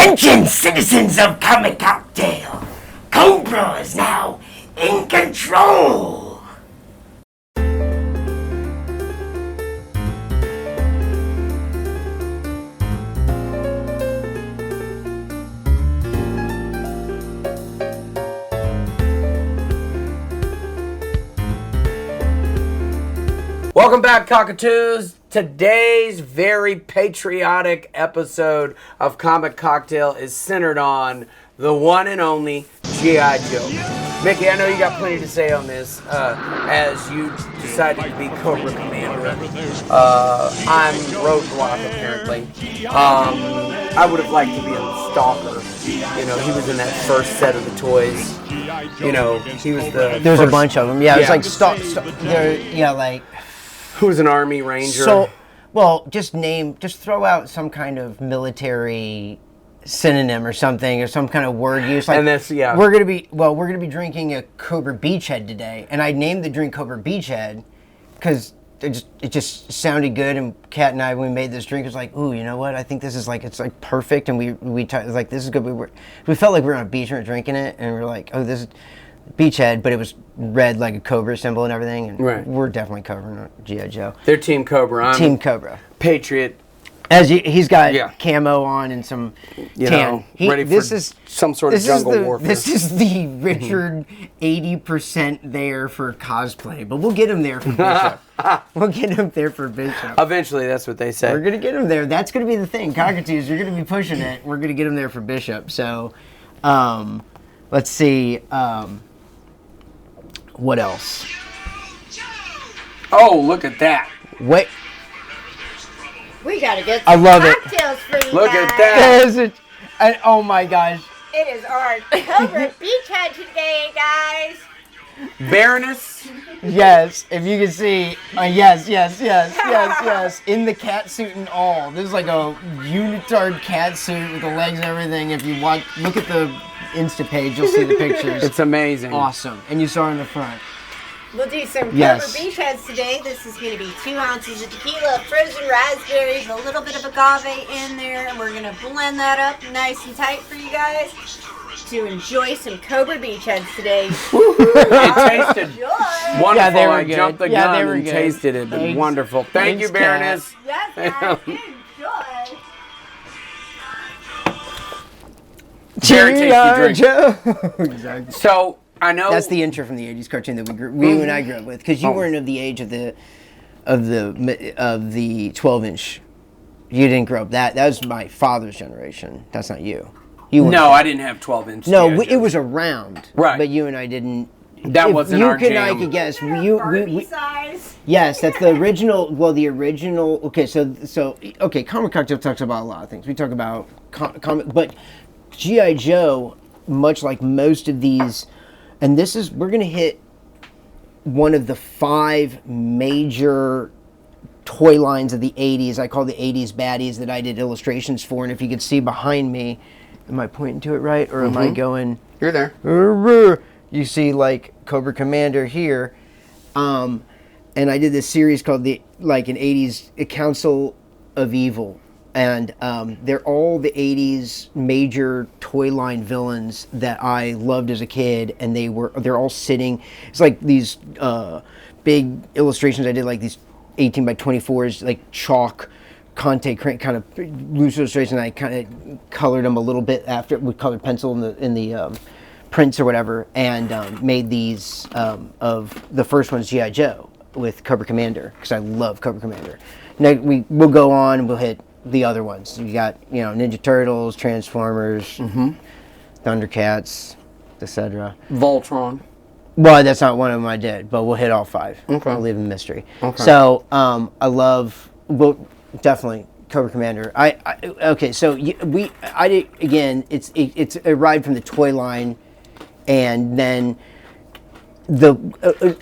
Attention, citizens of Comic Cocktail! Cobra is now in control! Welcome back, Cockatoos. Today's very patriotic episode of Comic Cocktail is centered on the one and only G.I. Joe. Mickey, I know you got plenty to say on this as you decided to be Cobra Commander. I'm Roadblock, apparently. I would have liked to be a Stalker. You know, he was in that first set of the toys. You know, he was the There's first, a bunch of them. Yeah, it's like like... Who was an Army Ranger? So, well, just throw out some kind of military synonym or something, or some kind of word use. Like, and this, yeah. We're gonna be drinking a Cobra Beachhead today, and I named the drink Cobra Beachhead because it just sounded good. And Kat and I, when we made this drink, it was like, ooh, you know what? I think this is like, it's like perfect. And it was like, this is good. We felt like we were on a beach and we were drinking it, and we were like, oh, this is Beachhead, but it was red like a Cobra symbol and everything. And right. We're definitely Cobra, not G.I. Joe. They're Team Cobra. I'm Team Cobra. Patriot. As he's got camo on and some tan. Ready for some sort of jungle warfare. This is the Richard 80% there for cosplay, but we'll get him there for Bishop. We'll get him there for Bishop. Eventually, that's what they say. We're going to get him there. That's going to be the thing. Cockatoos, you're going to be pushing it. We're going to get him there for Bishop. So, let's see. What else? Oh, look at that. Wait. We gotta get I some love it. cocktails for you Look guys. at that. And, oh my gosh. It is our Cobra Beachhead today, guys. Baroness. Yes, if you can see. Yes. In the cat suit and all. This is like a unitard cat suit with the legs and everything. If you look at the Insta page, you'll see the pictures. It's amazing. Awesome. And you saw her in the front. We'll do some Yes. Cobra Beachheads today. This is going to be 2 ounces of tequila, frozen raspberries, a little bit of agave in there, and we're going to blend that up nice and tight for you guys to enjoy some Cobra Beachheads today. It tasted wonderful. Yeah, they were I good. jumped the Yeah, gun they were and good. tasted it. Thanks. Wonderful. Thank you, Thanks, Baroness. Yes, guys, enjoy. Very tasty drink. Exactly. So I know That's the intro from the '80s cartoon that you and I grew up with, because you weren't of the age of the 12-inch. You didn't grow up that was my father's generation. That's not you. No, I didn't have 12-inch. No, it was around. Right. But you and I didn't. That wasn't our jam. You and I could guess. Barbie size. Yes, that's the original. Well, the original. Okay, so Comic Cocktail talks about a lot of things. We talk about comic, but G.I. Joe, much like most of these, and we're gonna hit one of the 5 major toy lines of the 80s. I call the 80s baddies that I did illustrations for. And if you could see behind me, am I pointing to it right, or am I going? You're there. You see, like, Cobra Commander here. And I did this series called an 80s Council of Evil. And they're all the 80s major toy line villains that I loved as a kid. And they're all sitting. It's like these big illustrations I did, like these 18 by 24s, like chalk Conte kind of loose illustration. I kind of colored them a little bit after with colored pencil in the prints or whatever, and made these of the first one's G.I. Joe with Cobra Commander, because I love Cobra Commander. Now we'll go on and we'll hit the other ones. You got Ninja Turtles, Transformers, Thundercats, etc. Voltron. Well, that's not one of them I did, but we'll hit all 5. Okay. I'll leave them mystery. Okay. So I love, well, definitely Cobra Commander. Okay. So I did again. It's a ride from the toy line, and then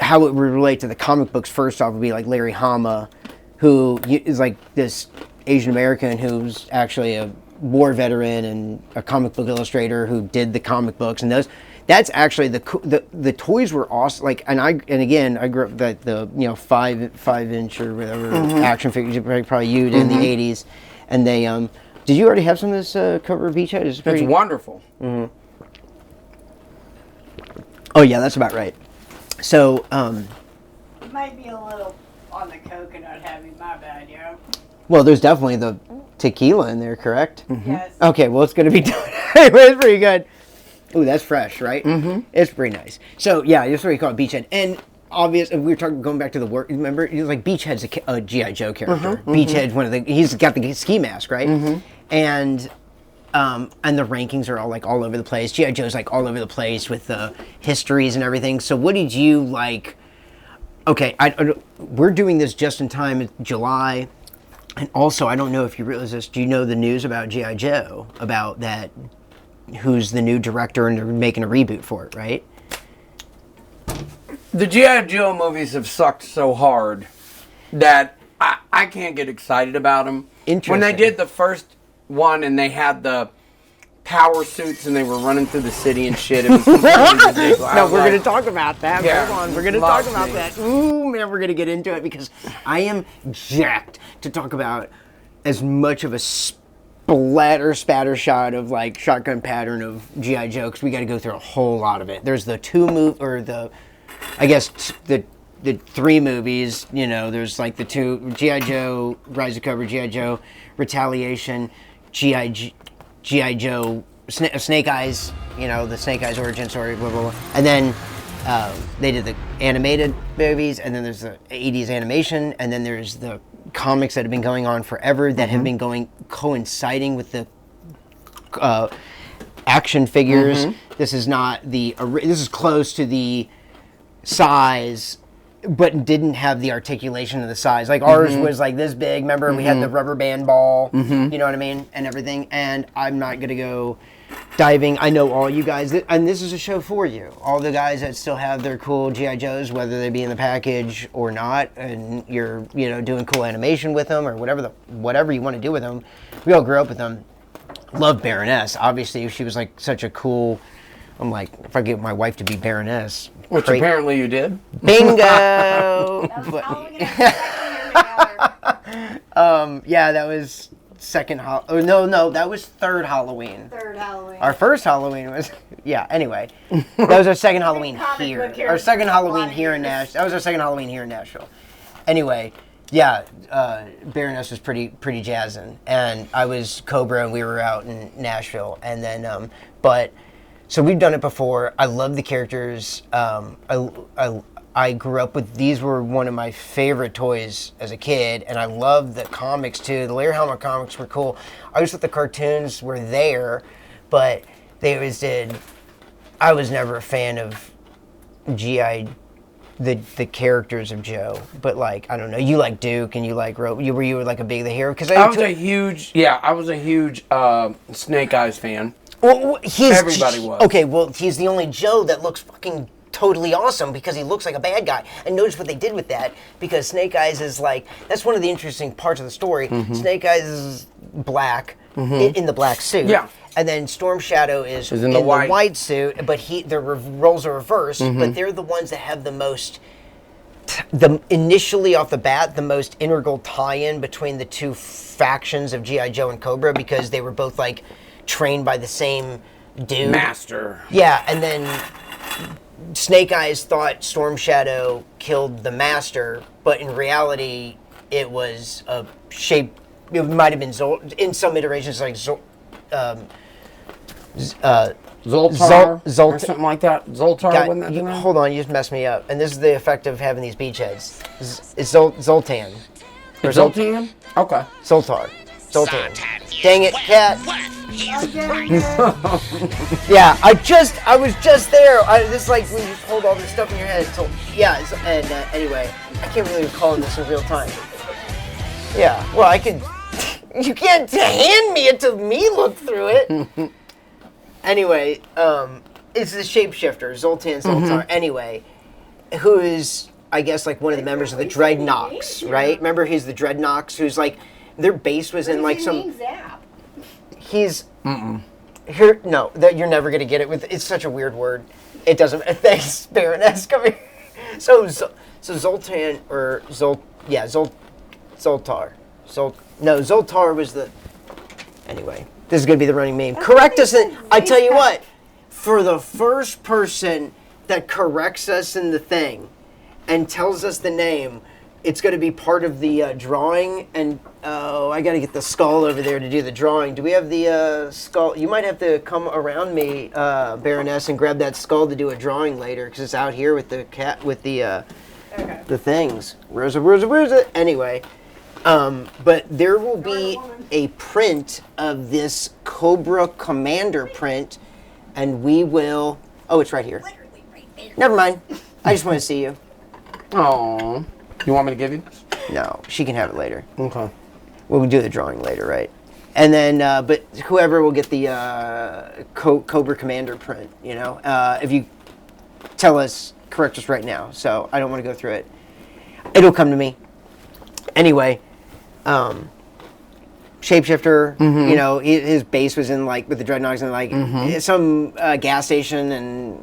how it would relate to the comic books. First off, would be like Larry Hama, who is like this Asian American who's actually a war veteran and a comic book illustrator who did the comic books, and those. That's actually the toys were awesome. Like, and again I grew up the 5-inch or whatever action figures probably you did in the 80s, and they Did you already have some of this Cobra Beachhead? It's wonderful. Oh yeah, that's about right. So, It might be a little on the coconut heavy, my bad, yo. well, there's definitely the tequila in there, correct? Yes. Okay, well, it's going to be done. Anyway, it's pretty good. Ooh, that's fresh, right? Mm-hmm. It's pretty nice. So, yeah, that's what we call it, Beachhead. And obviously, we were talking, going back to the work, remember? Like, Beachhead's a G.I. Joe character. Beachhead's one of the, he's got the ski mask, right? And the rankings are all over the place. G.I. Joe's like all over the place with the histories and everything. So what did you like? Okay, we're doing this just in time in July. And also, I don't know if you realize this. Do you know the news about G.I. Joe? About that, who's the new director and they're making a reboot for it, right? The G.I. Joe movies have sucked so hard that I can't get excited about them. Interesting. When they did the first one and they had the power suits and they were running through the city and shit, it was completely ridiculous. No, we're going to talk about that. Yeah, Hold on, we're going to talk about that. Ooh, man, we're going to get into it because I am jacked to talk about as much of a spatter shot of like shotgun pattern of G.I. Joe because we got to go through a whole lot of it. There's the the three movies, you know, there's like the two, G.I. Joe, Rise of Cobra, G.I. Joe, Retaliation, G.I. Joe, Snake Eyes, you know, the Snake Eyes origin story, blah, blah, blah. And then they did the animated movies, and then there's the 80s animation, and then there's the comics that have been going on forever that have been coinciding with the action figures. This is not this is close to the size, but didn't have the articulation of the size. Like ours was like this big. Remember, we had the rubber band ball. You know what I mean, and everything. And I'm not gonna go diving. I know all you guys, and this is a show for you. All the guys that still have their cool GI Joes, whether they be in the package or not, and you're doing cool animation with them or whatever you want to do with them. We all grew up with them. Love Baroness. Obviously, she was like such a cool. I'm like, if I get my wife to be Baroness. Which apparently you did. Bingo! Yeah, that was second no, that was third Halloween. Third Halloween. Our first Halloween was, anyway. That was our second Halloween here. Our second Halloween here in Nashville. That was our second Halloween here in Nashville. Anyway, Baroness was pretty jazzing. And I was Cobra and we were out in Nashville. And then, so we've done it before. I love the characters. I grew up with, these were one of my favorite toys as a kid, and I loved the comics too. The Lair Helmet comics were cool. I just thought the cartoons were there, but they always did. I was never a fan of G.I. the characters of Joe, but like, I don't know, you like Duke and you like Rope. You were like a big the hero because I was a huge Snake Eyes fan. Well, everybody was. Okay, well, he's the only Joe that looks fucking totally awesome because he looks like a bad guy. And notice what they did with that, because Snake Eyes is like, that's one of the interesting parts of the story. Snake Eyes is black in the black suit. Yeah. And then Storm Shadow is in the white suit, but their roles are reversed, but they're the ones that have the most, initially off the bat, the most integral tie-in between the two factions of G.I. Joe and Cobra, because they were both like trained by the same dude. Master. Yeah, and then Snake Eyes thought Storm Shadow killed the Master, but in reality, it was a shape. It might have been in some iterations like Zoltar or something like that. Zoltar, wasn't that the name? Hold on, you just messed me up. And this is the effect of having these beachheads. It's Zoltan. Or Zoltan? Okay. Zoltan. Dang it, cat. Yeah, I was just there. This like when you hold all this stuff in your head. So anyway, I can't really recall this in real time. Yeah, well, I could. You can't hand me it to me look through it. Anyway, it's the shapeshifter, Zoltar. Anyway, who is, I guess, like one of the members of the Dreadnoks, right? Remember, he's the Dreadnoks, who's like, their base was in like some. He's. Here, no, you're never gonna get it with. It's such a weird word. It doesn't. Thanks, Baroness. Come here. So Zoltan or Zoltar. Zoltar was the. Anyway, this is going to be the running meme. Correct us. I tell you what, for the first person that corrects us in the thing and tells us the name, it's going to be part of the drawing. And I got to get the skull over there to do the drawing. Do we have the skull? You might have to come around me, Baroness, and grab that skull to do a drawing later because it's out here with the cat with the things. Rosa. Anyway. But there will be a print of this Cobra Commander print, and we will... Oh, it's right here. Never mind. I just want to see you. Oh, you want me to give you this? No, she can have it later. Okay. We'll do the drawing later, right? And then, but whoever will get the Cobra Commander print, if you tell us, correct us right now. So I don't want to go through it. It'll come to me. Anyway... Shapeshifter, his base was in with the Dreadnoks and some gas station and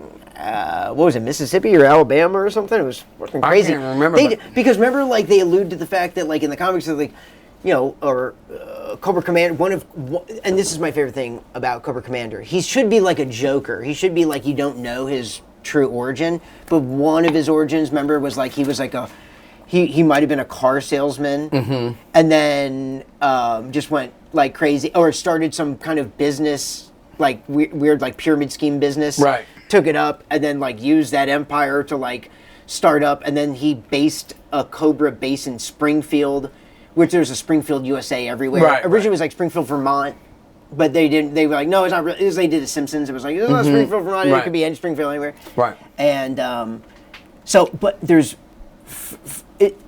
what was it, Mississippi or Alabama or something? It was fucking crazy. I can't remember. Because remember, they allude to the fact that in the comics, Cobra Commander, and this is my favorite thing about Cobra Commander. He should be like a Joker. He should be you don't know his true origin, but one of his origins, remember, was he was he might have been a car salesman, and then just went crazy, or started some kind of business, weird pyramid scheme business. Right. Took it up, and then used that empire to start up, and then he based a Cobra base in Springfield, which there's a Springfield, USA everywhere. Right. Originally it was Springfield, Vermont, but they didn't. They were no, it's not really. As they did The Simpsons, it was it's not Springfield, Vermont. Right. It could be any Springfield anywhere. Right. And but there's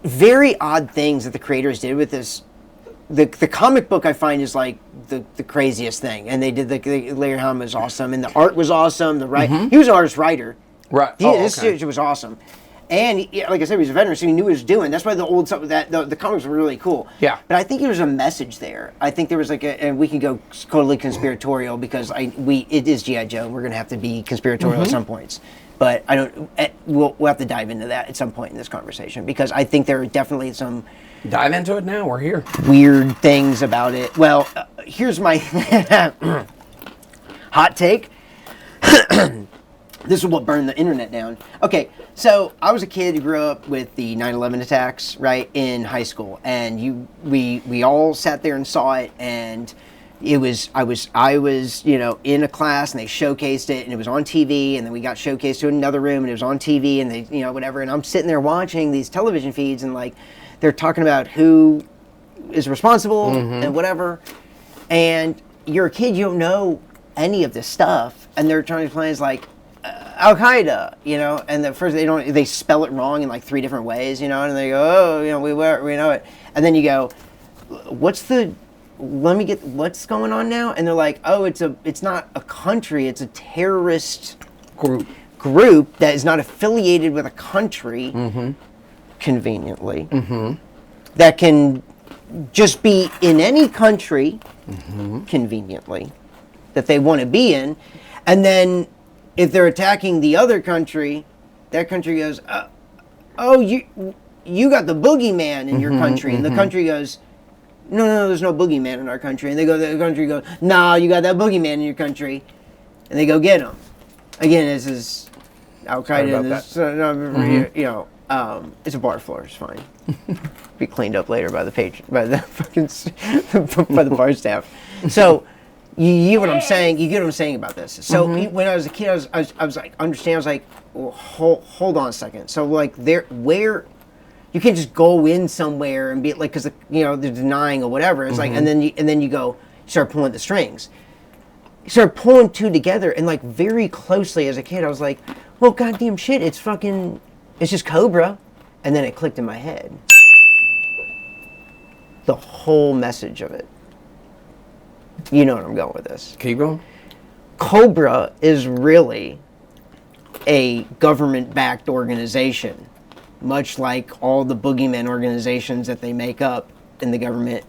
very odd things that the creators did with this. The comic book I find is the craziest thing, and they did the Larry Hama was awesome, and the art was awesome. He was an artist writer, right? This was awesome, and like I said, he was a veteran, so he knew what he was doing. That's why the old stuff the comics were really cool. Yeah, but I think there was a message there. I think there was and we can go totally conspiratorial because it is G.I. Joe. We're gonna have to be conspiratorial at some points. But I don't. We'll have to dive into that at some point in this conversation because I think there are definitely some dive into it now. We're here. Weird things about it. Well, here's my hot take. This is what burned the internet down. Okay, so I was a kid who grew up with the 9/11 attacks, right, in high school, and we all sat there and saw it, and I was in a class and they showcased it and it was on TV, and then we got showcased to another room and it was on TV, and they whatever, and I'm sitting there watching these television feeds and they're talking about who is responsible and whatever, and you're a kid, you don't know any of this stuff, and they're trying to play as Al Qaeda, and at first they spell it wrong in 3 different ways, and they go, oh, we know it, and then you go, let me get what's going on now, and they're like, oh, it's not a country, it's a terrorist group that is not affiliated with a country, conveniently, that can just be in any country, conveniently, that they want to be in, and then if they're attacking the other country, that country goes, oh, you got the boogeyman in your country, and the country goes, no, there's no boogeyman in our country. And the country goes, no, you got that boogeyman in your country. And they go get him. Again, this is Al Qaeda. It's a bar floor. It's fine. Be cleaned up later by the by the bar staff. So you get what I'm saying. You get what I'm saying about this. So when I was a kid, I was understand. I was well, hold on a second. So where. You can't just go in somewhere and be because they're denying or whatever. It's and then you go start pulling the strings. You start pulling 2 together and very closely as a kid. I was like, well, goddamn shit, it's just Cobra, and then it clicked in my head. The whole message of it. You know where I'm going with this. Keep going. Cobra is really a government-backed organization. Much like all the boogeyman organizations that they make up in the government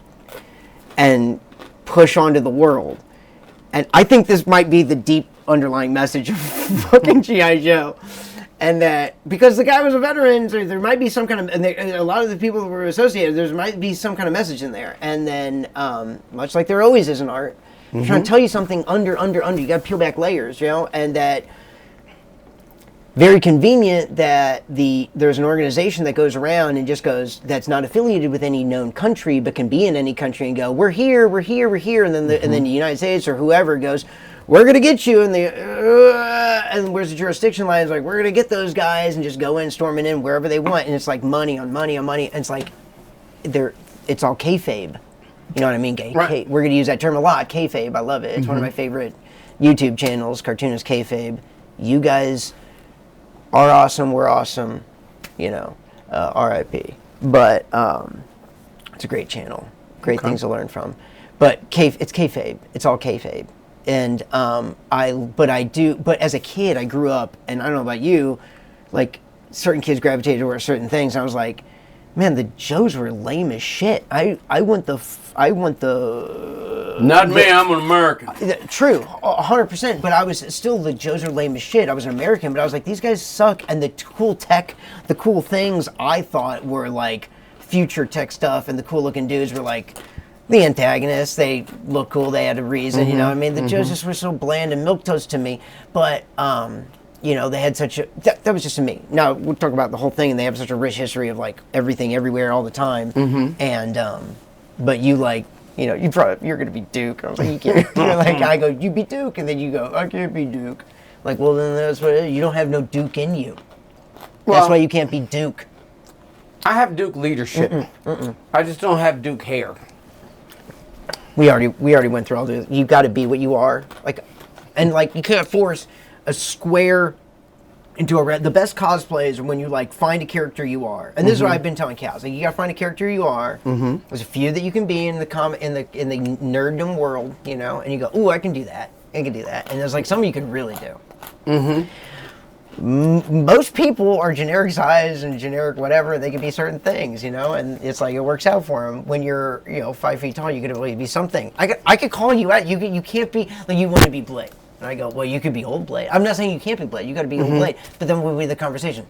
and push onto the world. And I think this might be the deep underlying message of fucking G.I. Joe. And that because the guy was a veteran, so there might be some kind of, and a lot of the people that were associated, there might be some kind of message in there. And then, much like there always is in art, trying to tell you something under. You got to peel back layers, you know, and that very convenient that there's an organization that goes around and just goes that's not affiliated with any known country, but can be in any country and go, we're here, and then and then the United States or whoever goes, we're gonna get you, and and where's the jurisdiction line? It's like we're gonna get those guys and just go in, storming in wherever they want, and it's like money on money on money, and it's like it's all kayfabe. You know what I mean? Right. We're gonna use that term a lot. Kayfabe, I love it. It's one of my favorite YouTube channels. Cartoonist kayfabe. You guys are awesome. We're awesome. You know, R.I.P. But it's a great channel. Great things to learn from. But it's kayfabe. It's all kayfabe. And but as a kid, I grew up, and I don't know about you, like certain kids gravitated towards certain things. And I was like, man, the Joes were lame as shit. I want the. Not me. I'm an American. True, 100%. But I was still the Joes are lame as shit. I was an American, but I was like, these guys suck. And the cool tech, the cool things I thought were like future tech stuff, and the cool looking dudes were like the antagonists. They look cool. They had a reason, you know. I mean, the Joes just were so bland and milquetoast to me. But you know, they had such a that was just to me. Now we'll talk about the whole thing, and they have such a rich history of like everything, everywhere, all the time. And but you like. You know, you're gonna be Duke. I was like, you can't. You're like, I go, you be Duke, and then you go, I can't be Duke. Like, well, then that's what it is. You don't have no Duke in you. That's why you can't be Duke. I have Duke leadership. I just don't have Duke hair. We already went through all this. You got to be what you are. Like, and like you can't force a square into a red. The best cosplay is when you like find a character you are, and this is what I've been telling Cows. Like, you gotta find a character you are. There's a few that you can be in the nerddom world, you know, and you go, ooh, I can do that. I can do that. And there's like some you can really do. Most people are generic size and generic whatever. They can be certain things, you know, and it's like it works out for them. When you're, you know, 5 feet tall, you could really be something. I could call you out. You can't be like you want to be Blade. And I go, well, you could be Old Blade. I'm not saying you can't be Blade. You got to be Old Blade. But then when we had the conversation,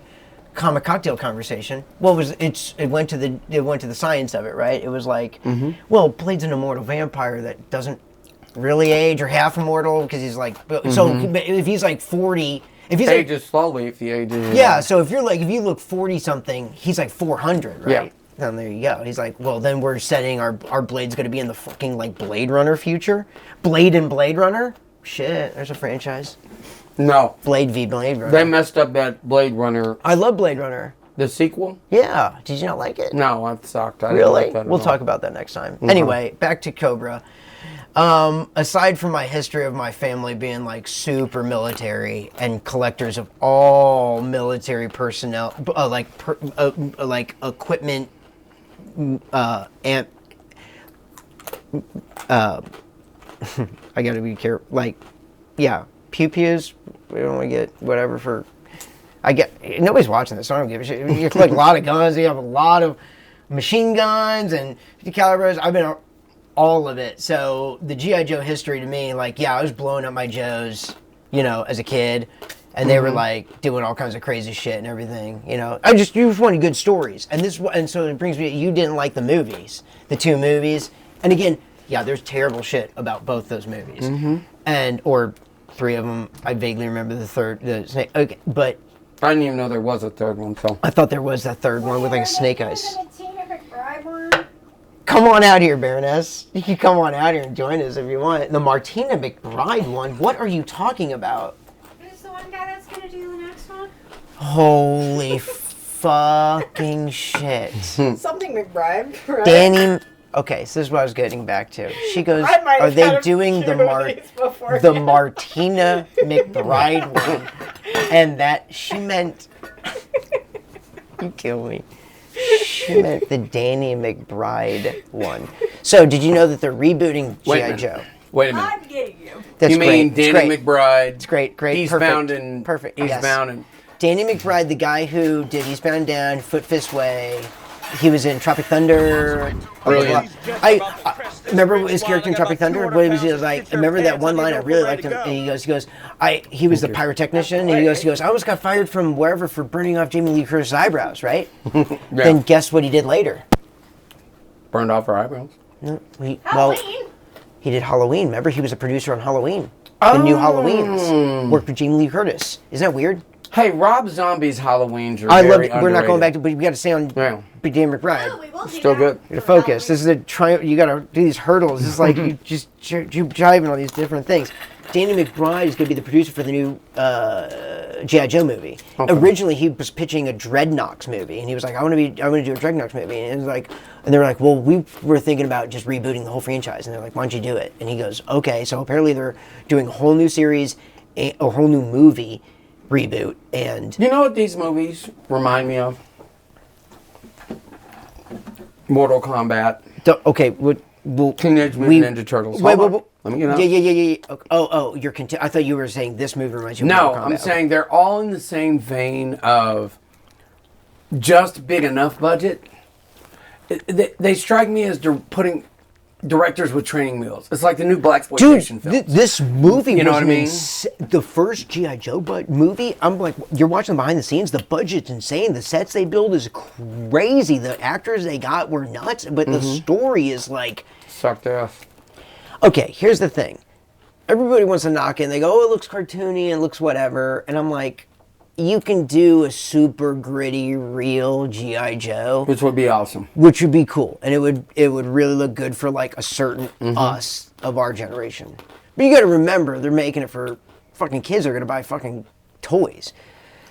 comic cocktail conversation. What was it went to the science of it, right? It was like, well, Blade's an immortal vampire that doesn't really age or half immortal because he's like, so if he's like 40, if he's ages slowly if he ages. Yeah, so if you look 40 something, he's like 400, right? Yeah. Then there you go. He's like, well, then we're setting our Blade's going to be in the fucking like Blade Runner future. Blade and Blade Runner. Shit, there's a franchise. No. Blade v. Blade Runner. They messed up that Blade Runner. I love Blade Runner. The sequel? Yeah. Did you not like it? No, it sucked. I really? didn't like that We'll talk about that next time. Anyway, back to Cobra. Aside from my history of my family being like super military and collectors of all military personnel, like equipment, and I gotta be careful. Like, yeah, pew-pews. We don't want to get whatever for. Nobody's watching this, so I don't give a shit. You collect a lot of guns. You have a lot of machine guns and 50 calibers. I've been all of it. So the G.I. Joe history to me, like, yeah, I was blowing up my Joes, you know, as a kid. And they were like doing all kinds of crazy shit and everything, you know. You just wanted good stories. And so it brings me, you didn't like the movies, the two movies. And again, yeah, there's terrible shit about both those movies, or three of them. I vaguely remember the third, the snake. Okay, but I didn't even know there was a third one. So I thought there was that third one with like a snake eyes. Come on out here, Baroness. You can come on out here and join us if you want. The Martina McBride one. What are you talking about? Who's the one guy that's gonna do the next one? Holy fucking shit! Something McBride, right? Danny. Okay, so this is what I was getting back to. She goes, are they doing the Martina McBride one? And that she meant, you kill me. She meant the Danny McBride one. So did you know that they're rebooting G.I. Joe? Wait a minute. I'm getting you. That's you mean great. Danny McBride? It's great. He's perfect. bound in. Perfect. He's bound in. Danny McBride, the guy who did Eastbound and Down, Foot Fist Way, he was in Tropic Thunder. Brilliant. I remember his character in Tropic Thunder. What he was like. I remember that one line. I really liked him. And he goes. He was the pyrotechnician. And he goes. I almost got fired from wherever for burning off Jamie Lee Curtis's eyebrows. Right. Then guess what he did later? Burned off her eyebrows. No, Halloween. he did Halloween. Remember, he was a producer on Halloween. The new Halloweens. Worked with Jamie Lee Curtis. Isn't that weird? Hey, Rob Zombie's Halloweens are I love. very We're not going back underrated. to, but we got to stay on Big Dan McBride. Oh, we will do Still that good. You gotta for focus. Halloween. This is a triumph. You gotta do these hurdles. It's like you just you driving all these different things. Danny McBride is gonna be the producer for the new G.I. Joe movie. Okay. Originally, he was pitching a Dreadnoks movie, and he was like, I want to do a Dreadnoks movie, and it was like, and they were like, well, we were thinking about just rebooting the whole franchise, and they're like, why don't you do it? And he goes, okay. So apparently, they're doing a whole new series, a whole new movie reboot, and You know what these movies remind me of? Mortal Kombat. okay, well, Teenage Mutant Ninja Turtles. Wait, Hold wait, on. Let me get up. Yeah. Okay. Oh, you're. I thought you were saying this movie reminds you of No, Mortal Kombat. I'm Okay. saying they're all in the same vein of just big enough budget. They strike me as putting directors with training wheels. It's like the new blaxploitation film. This movie You know was what I mean? the first G.I. Joe movie. I'm like, you're watching behind the scenes. The budget's insane. The sets they build is crazy. The actors they got were nuts. But the story is like, Sucked ass. okay, here's the thing. Everybody wants to knock it, and they go, oh, it looks cartoony, it looks whatever. And I'm like, you can do a super gritty, real G.I. Joe. Which would be awesome. Which would be cool, and it would really look good for like a certain us of our generation. But you got to remember, they're making it for fucking kids that are gonna buy fucking toys,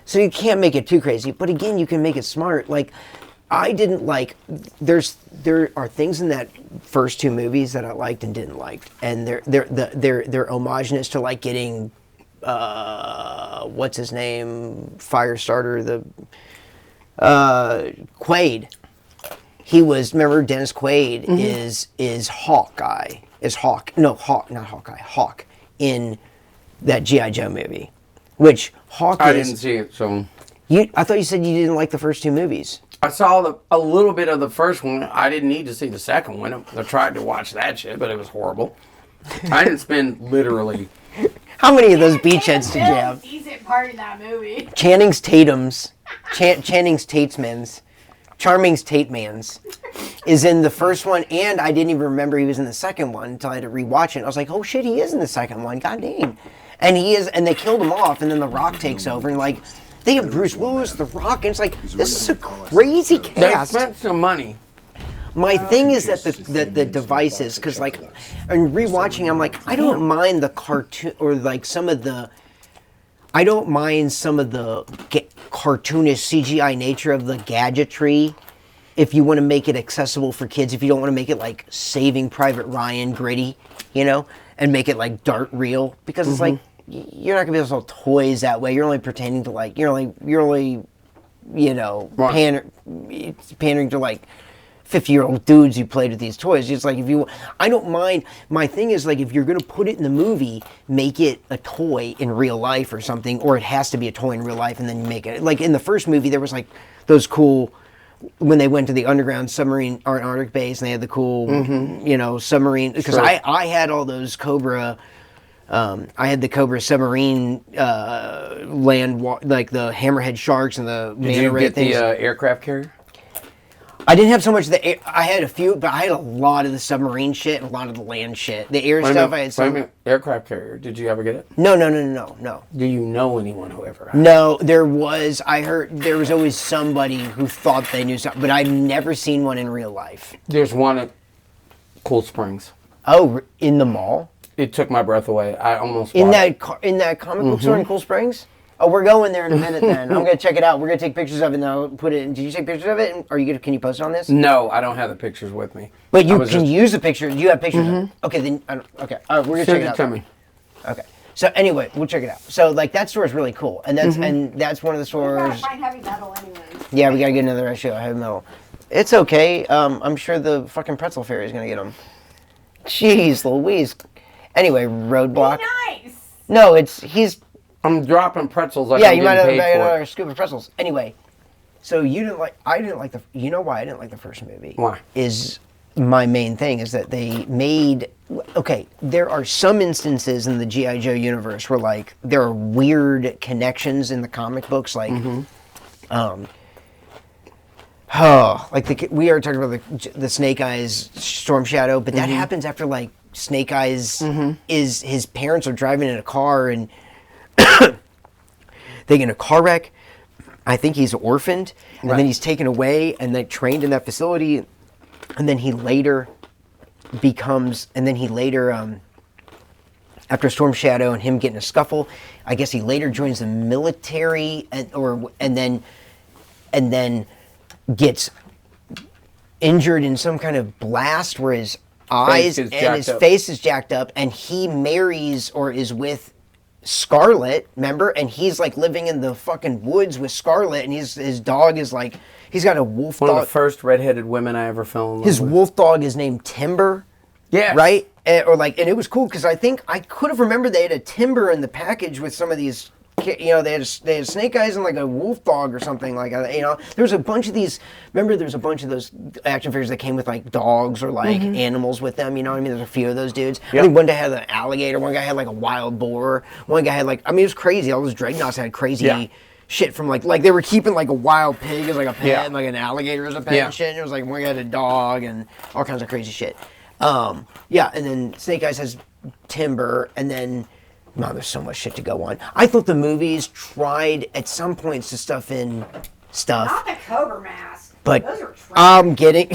so you can't make it too crazy. But again, you can make it smart. Like, I didn't like. There are things in that first two movies that I liked and didn't like, and they're homogenous to like getting. What's his name? Firestarter, Quaid. He was, remember Dennis Quaid is Hawkeye. Hawk in that G.I. Joe movie. Which Hawk I is. didn't see it, so I thought you said you didn't like the first two movies. I saw a little bit of the first one. I didn't need to see the second one. I tried to watch that shit, but it was horrible. I didn't spend literally. How many of those beachheads did you have? Decent part in that movie. Channing's Tatum's, Channing's Tatesman's, Charming's Tatemans is in the first one, and I didn't even remember he was in the second one until I had to rewatch it. I was like, oh shit, he is in the second one. God dang. And he is, and they killed him off, and then The Rock takes over, and like, they have Bruce Willis, The Rock, and it's like, this is a crazy They cast. spent some money. My thing is that the devices, because like, and rewatching, I'm like, I don't mind the cartoon or like some of the. I don't mind some of the cartoonish CGI nature of the gadgetry. If you want to make it accessible for kids, if you don't want to make it like Saving Private Ryan gritty, and make it like Dart real, because it's like you're not gonna be able to sell toys that way. You're only pretending to like you're only pandering to like 50-year-old dudes who played with these toys. It's like I don't mind. My thing is like if you're gonna put it in the movie, make it a toy in real life or something, or it has to be a toy in real life, and then you make it like in the first movie there was like those cool when they went to the underground submarine Arctic base and they had the cool submarine because I had all those Cobra. I had the Cobra submarine like the hammerhead sharks and the Did you manta ray get things. the aircraft carrier? I didn't have so much of I had a few, but I had a lot of the submarine shit and a lot of the land shit. The air stuff, I had some. Aircraft carrier. Did you ever get it? No. Do you know anyone who ever had it? No, I heard there was always somebody who thought they knew something, but I've never seen one in real life. There's one at Cool Springs. Oh, in the mall? It took my breath away. I almost In bought it. that comic book store in Cool Springs? Oh, we're going there in a minute then. I'm going to check it out. We're going to take pictures of it and I'll put it in. Did you take pictures of it? Can you post it on this? No, I don't have the pictures with me. But you can use the picture. Do you have pictures of it? Okay, then, okay. All right, we're going to check it out. Send it to me. Okay. So anyway, we'll check it out. So like that store is really cool. And that's one of the We stores. gotta find heavy metal anyway. Yeah, we got to get another issue of heavy metal. It's okay. I'm sure the fucking pretzel fairy is going to get them. Jeez Louise. Anyway, Roadblock. Be nice. No, I'm dropping pretzels like yeah, I'm you might getting have paid for another it. scoop of pretzels. Anyway, So you didn't like. I didn't like the. You know why I didn't like the first movie? Why? Is my main thing is that they made. Okay, there are some instances in the G.I. Joe universe where like there are weird connections in the comic books, like. We already talked about the Snake Eyes Storm Shadow, but that happens after like Snake Eyes is his parents are driving in a car and they get in a car wreck. I think he's orphaned, and then he's taken away and then trained in that facility, and then he later after Storm Shadow and him getting a scuffle, I guess he later joins the military and then gets injured in some kind of blast where his eyes and his face is jacked up, and he marries or is with Scarlet, remember? And he's like living in the fucking woods with Scarlet, and his dog is like, he's got a wolf dog. One of the first redheaded women I ever fell in love His with. wolf dog is named Timber. Yeah. Right? And it was cool because I think I could have remembered they had a Timber in the package with some of these. They had Snake Eyes and like a wolf dog or something like that. There's a bunch of these. Remember, there's a bunch of those action figures that came with like dogs or like animals with them. You know what I mean? There's a few of those dudes. Yep. I think one guy had an alligator. One guy had like a wild boar. One guy had it was crazy. All those dreadnoughts had crazy shit from like they were keeping like a wild pig as like a pet, and like an alligator as a pet and shit. And it was like one guy had a dog and all kinds of crazy shit. And then Snake Eyes has Timber, and then. Man, there's so much shit to go on. I thought the movies tried at some points to stuff in stuff. Not the Cobra mask. But those are trash. I'm getting.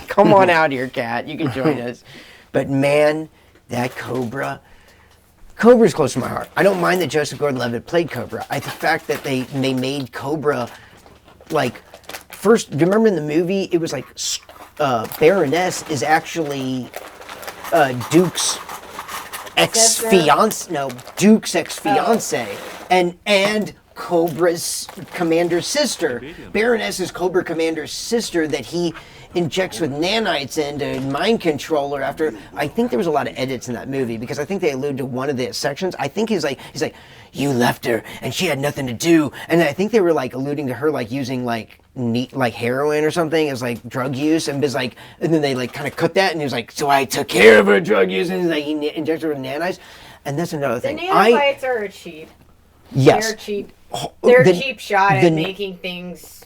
Come on out here, Kat. You can join us. But man, that Cobra's close to my heart. I don't mind that Joseph Gordon-Levitt played Cobra. The fact that they made Cobra like first. Do you remember in the movie it was like Baroness is actually Duke's Duke's ex-fiance, and Cobra's commander's sister. Baroness is Cobra Commander's sister that he injects with nanites into mind control her after. I think there was a lot of edits in that movie because I think they allude to one of the sections. I think he's like, you left her and she had nothing to do, and I think they were like alluding to her like using like heroin or something as like drug use, and then they like kind of cut that, and he was like, so I took care of her drug use, and he's like he injected her with nanites, and that's another thing. The nanobites are cheap. Yes, they're cheap. They're a cheap shot at making things.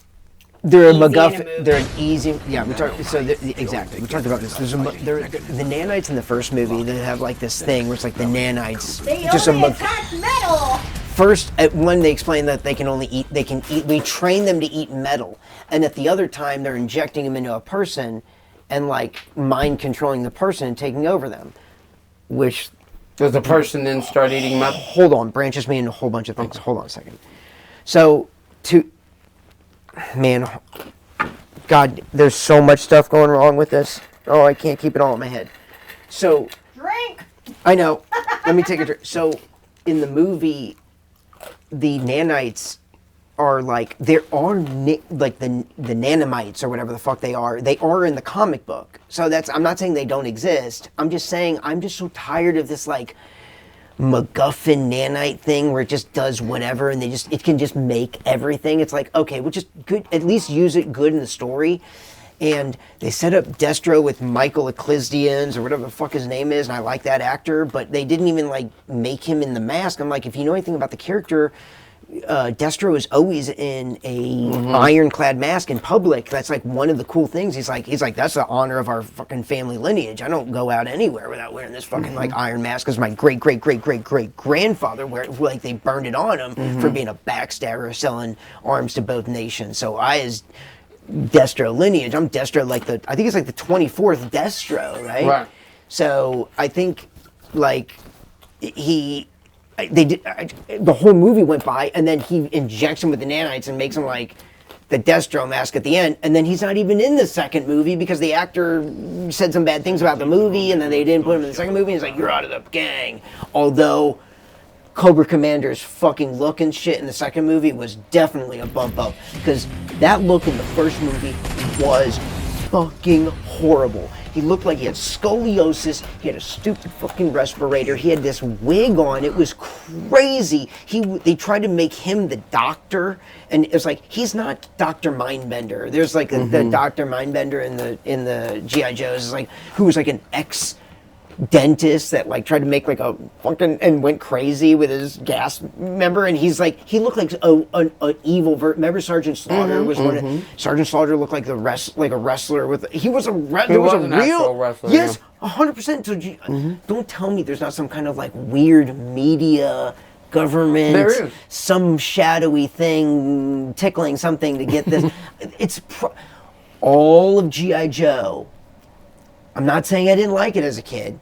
They're a MacGuffin. They're an easy. Yeah, we talked. So exactly, we talked about this. The nanites in the first movie. They have like this thing where it's like the nanites. They only attack metal. First, at one they explain that they can eat. We train them to eat metal, and at the other time they're injecting them into a person, and like mind controlling the person and taking over them. Which does the person then start eating metal? Hold on, branches me into a whole bunch of things. Okay. Hold on a second. So man, God, there's so much stuff going wrong with this. Oh, I can't keep it all in my head. So drink. I know. Let me take a drink. So in the movie, the nanites are like the nanomites or whatever the fuck they are. They are in the comic book. So I'm not saying they don't exist. I'm just saying I'm just so tired of this like MacGuffin nanite thing where it just does whatever and it can just make everything. It's like, okay, well just good, at least use it good in the story. And they set up Destro with Michael Ecclesians or whatever the fuck his name is, and I like that actor, but they didn't even like make him in the mask. I'm like, if you know anything about the character, Destro is always in a ironclad mask in public. That's like one of the cool things. He's like, that's the honor of our fucking family lineage. I don't go out anywhere without wearing this fucking like iron mask because my great grandfather like they burned it on him for being a backstabber selling arms to both nations. So as Destro lineage, I'm Destro I think it's like the 24th Destro, right? Right. So I think like the whole movie went by, and then he injects him with the nanites and makes him like the Destro mask at the end, and then he's not even in the second movie because the actor said some bad things about the movie, and then they didn't put him in the second movie. And he's like, you're out of the gang. Although Cobra Commander's fucking look and shit in the second movie was definitely a bump up, because that look in the first movie was fucking horrible. He looked like he had scoliosis. He had a stupid fucking respirator. He had this wig on. It was crazy. They tried to make him the doctor, and it was like, he's not Dr. Mindbender. There's like the Dr. Mindbender in the G.I. Joes, is like, who was like an ex-dentist that like tried to make like a fucking, and went crazy with his gas member, and he's like, he looked like an evil remember Sergeant Slaughter was one of, Sergeant Slaughter looked like a wrestler with, he was a an actual wrestler, yes, 100%. So don't tell me there's not some kind of like weird media government, There is. some shadowy thing tickling something to get this. All of G.I. Joe. I'm not saying I didn't like it as a kid.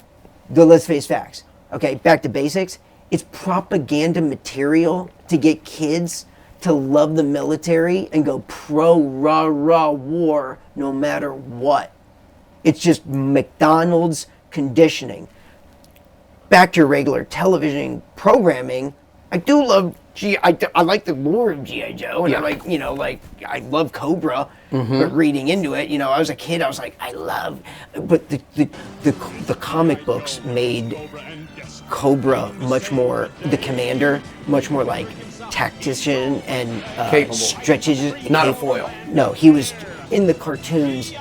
Let's face facts. Okay, back to basics. It's propaganda material to get kids to love the military and go pro-rah-rah war no matter what. It's just McDonald's conditioning. Back to your regular television programming, I do love I like the lore of G.I. Joe, and I like, I love Cobra, but reading into it, I was a kid, I was like, but the comic books made Cobra much more, the commander, much more like tactician and Capable. strategic. Not a foil. No, he was in the cartoons.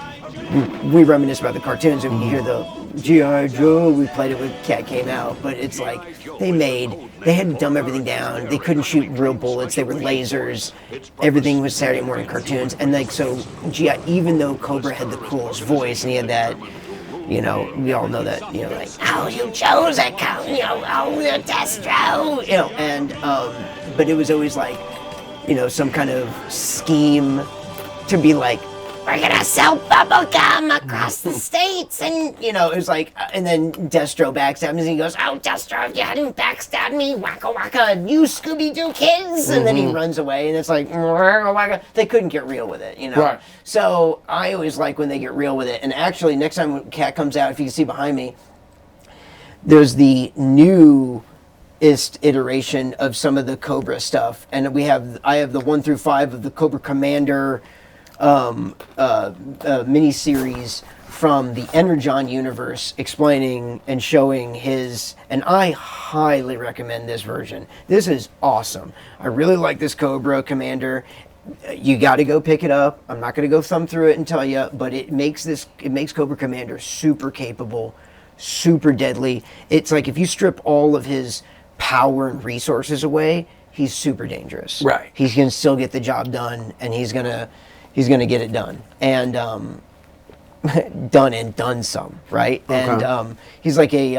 We reminisce about the cartoons, and you hear the G.I. Joe, we played it when Cat came out, but it's like they had to dumb everything down. They couldn't shoot real bullets, they were lasers. Everything was Saturday morning cartoons, and like, so G.I., even though Cobra had the coolest voice and he had that, we all know that, like, oh, you chose it, oh, the Destro, and, but it was always like, some kind of scheme to be like, we're gonna sell bubblegum across the states, and it was like, and then Destro backstabs me, and he goes, oh, Destro, if you hadn't backstabbed me, waka waka, you Scooby-Doo kids, and then he runs away, and it's like, waka waka. They couldn't get real with it, Right. So I always like when they get real with it, and actually, next time when Cat comes out, if you can see behind me, there's the newest iteration of some of the Cobra stuff, and I have the 1 through 5 of the Cobra Commander miniseries from the Energon universe, explaining and showing his, and I highly recommend this version. This is awesome. I really like this Cobra Commander. You got to go pick it up. I'm not going to go thumb through it and tell you, but it makes Cobra Commander super capable, super deadly. It's like if you strip all of his power and resources away, he's super dangerous. Right. He's going to still get the job done, and he's going to get it done, and done and done some, right? Okay. And he's like a,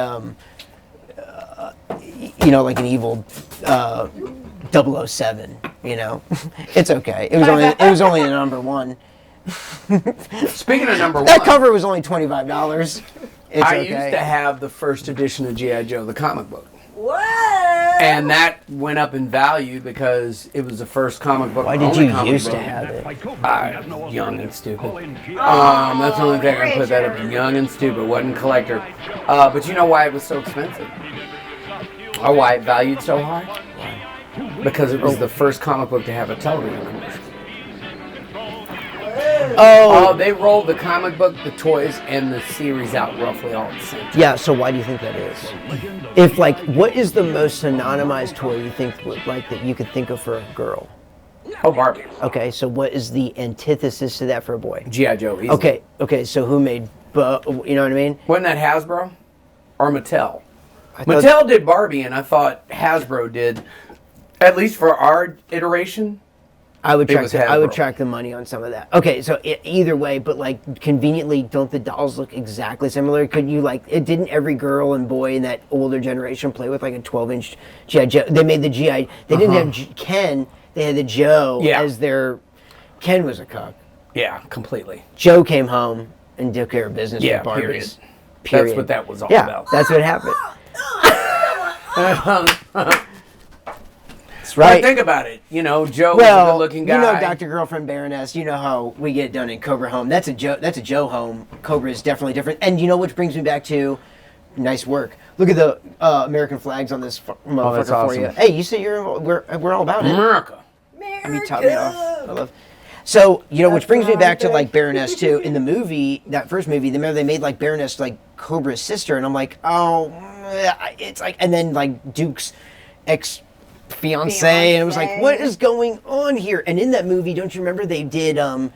like an evil 007. It's okay. It was only a number 1. Speaking of number 1, That cover was only $25. I used to have the first edition of G.I. Joe, the comic book. What? And that went up in value because it was the first comic book. Why did only you comic used book. to have it? Young and stupid. That's the only thing I put that up. Young and stupid, wasn't a collector. But you know why it was so expensive? Or why it valued so high? Because it was the first comic book to have a television commercial. Oh, They rolled the comic book, the toys, and the series out roughly all at the same time. yeah. So why do you think that is? If like, what is the most anonymized toy you think that you could think of for a girl? Oh, Barbie. Okay, so what is the antithesis to that for a boy? G.I. Joe. Easily. Okay. So who made? You know what I mean? Wasn't that Hasbro? Or Mattel? I thought- Mattel did Barbie, and I thought Hasbro did, at least for our iteration. I would track Hasbro. track the money on some of that. Okay, so either way, but like conveniently, don't the dolls look exactly similar? Could you didn't every girl and boy in that older generation play with like a 12-inch G.I. Joe? They made the G.I. They didn't have Ken. They had the Joe as their. Ken was a cuck. Yeah, completely. Joe came home and took care of business with Barbies. Period. That's what that was all Yeah, about. that's what happened. That's But right. think about it. Joe was a Well, good-looking guy. Dr. Girlfriend Baroness, you know how we get done in Cobra home. That's a Joe home. Cobra is definitely different. And which brings me back to nice work. Look at the American flags on this motherfucker that's for awesome. you. Hey, you say we're all about it. America. I mean, top me off. I love. So, you know, which That's brings me what back I'm to like Baroness too. In the movie, that first movie, remember they made like Baroness like Cobra's sister, and I'm like, oh, it's like, and then like Duke's ex fiance, and I was like, what is going on here? And in that movie, don't you remember they did? Go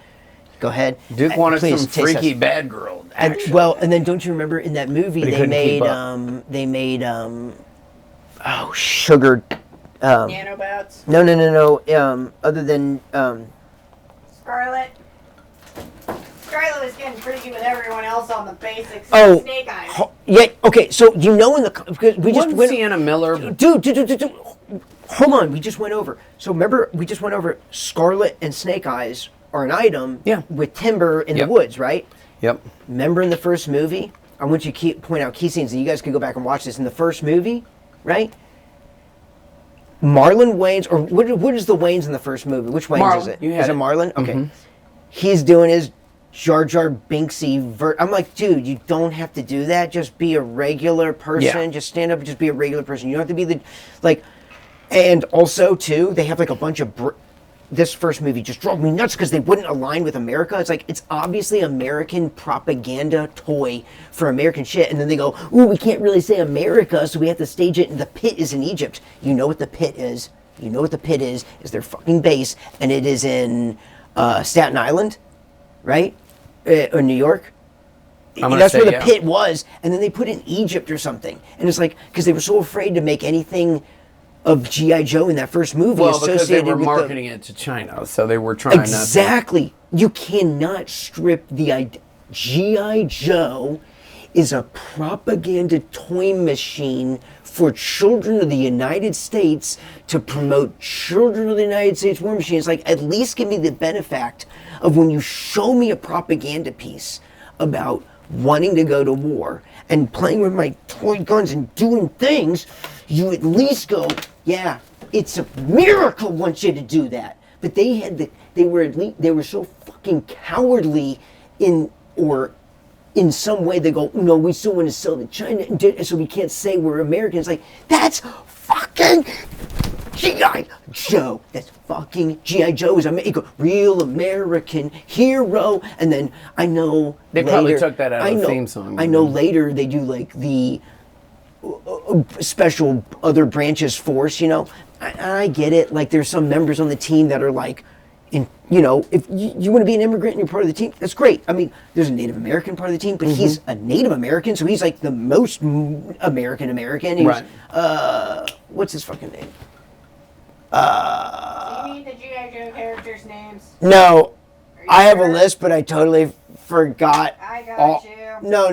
ahead. Duke wanted Please, some taste freaky test. bad girl And, action. well, and then don't you remember in that movie But he couldn't keep up. they made sugared. Nanobots. No. Other than Scarlet. Scarlet was getting pretty with everyone else on the basics. Oh, Snake Eyes. yeah. Okay, so you know in the because we just Wasn't went. Sienna Miller? Dude, hold on. We just went over. So remember, we just went over. Scarlet and Snake Eyes are an item. Yeah. With Timber in Yep. the woods, right? Yep. Remember in the first movie? I want you to point out key scenes, and you guys can go back and watch this. In the first movie, right? Marlon Wayans, or what is the Wayans in the first movie? Which Wayans Marlon, is it? you had Is it it. Marlon? Okay. Mhm. He's doing his Jar Jar Binksy I'm like, dude, you don't have to do that. Just be a regular person. Yeah. Just stand up and just be a regular person. You don't have to be the, like, and also, too, they have like a bunch of, this first movie just drove me nuts because they wouldn't align with America. It's like, it's obviously American propaganda toy for American shit. And then they go, ooh, we can't really say America, so we have to stage it. And the pit is in Egypt. You know what the pit is. You know what the pit is their fucking base. And it is in Staten Island, right? Or New York. That's where the pit was. And then they put it in Egypt or something. And it's like, because they were so afraid to make anything of G.I. Joe in that first movie Well, because they associated were with marketing it to China, so they were trying exactly. You cannot strip the idea. G.I. Joe is a propaganda toy machine for children of the United States to promote children of the United States war machines. Like, at least give me the benefact of when you show me a propaganda piece about wanting to go to war and playing with my toy guns and doing things, you at least go, yeah, it's a miracle wants you to do that. But they were so fucking cowardly in some way. They go, no, we still want to sell to China, so we can't say we're Americans. Like, that's fucking G.I. Joe. That's fucking G.I. Joe is a real American hero. And then I know They probably took that out of the theme song. I know later they do like the special other branches force, you know. I get it. Like, there's some members on the team that are like, if you want to be an immigrant and you're part of the team, that's great. I mean, there's a Native American part of the team, but he's a Native American, so he's like the most American. Right. What's his fucking name? Do you need the G.I. Joe characters' names? No, I have a sure? list, but I totally forgot. I got you. No.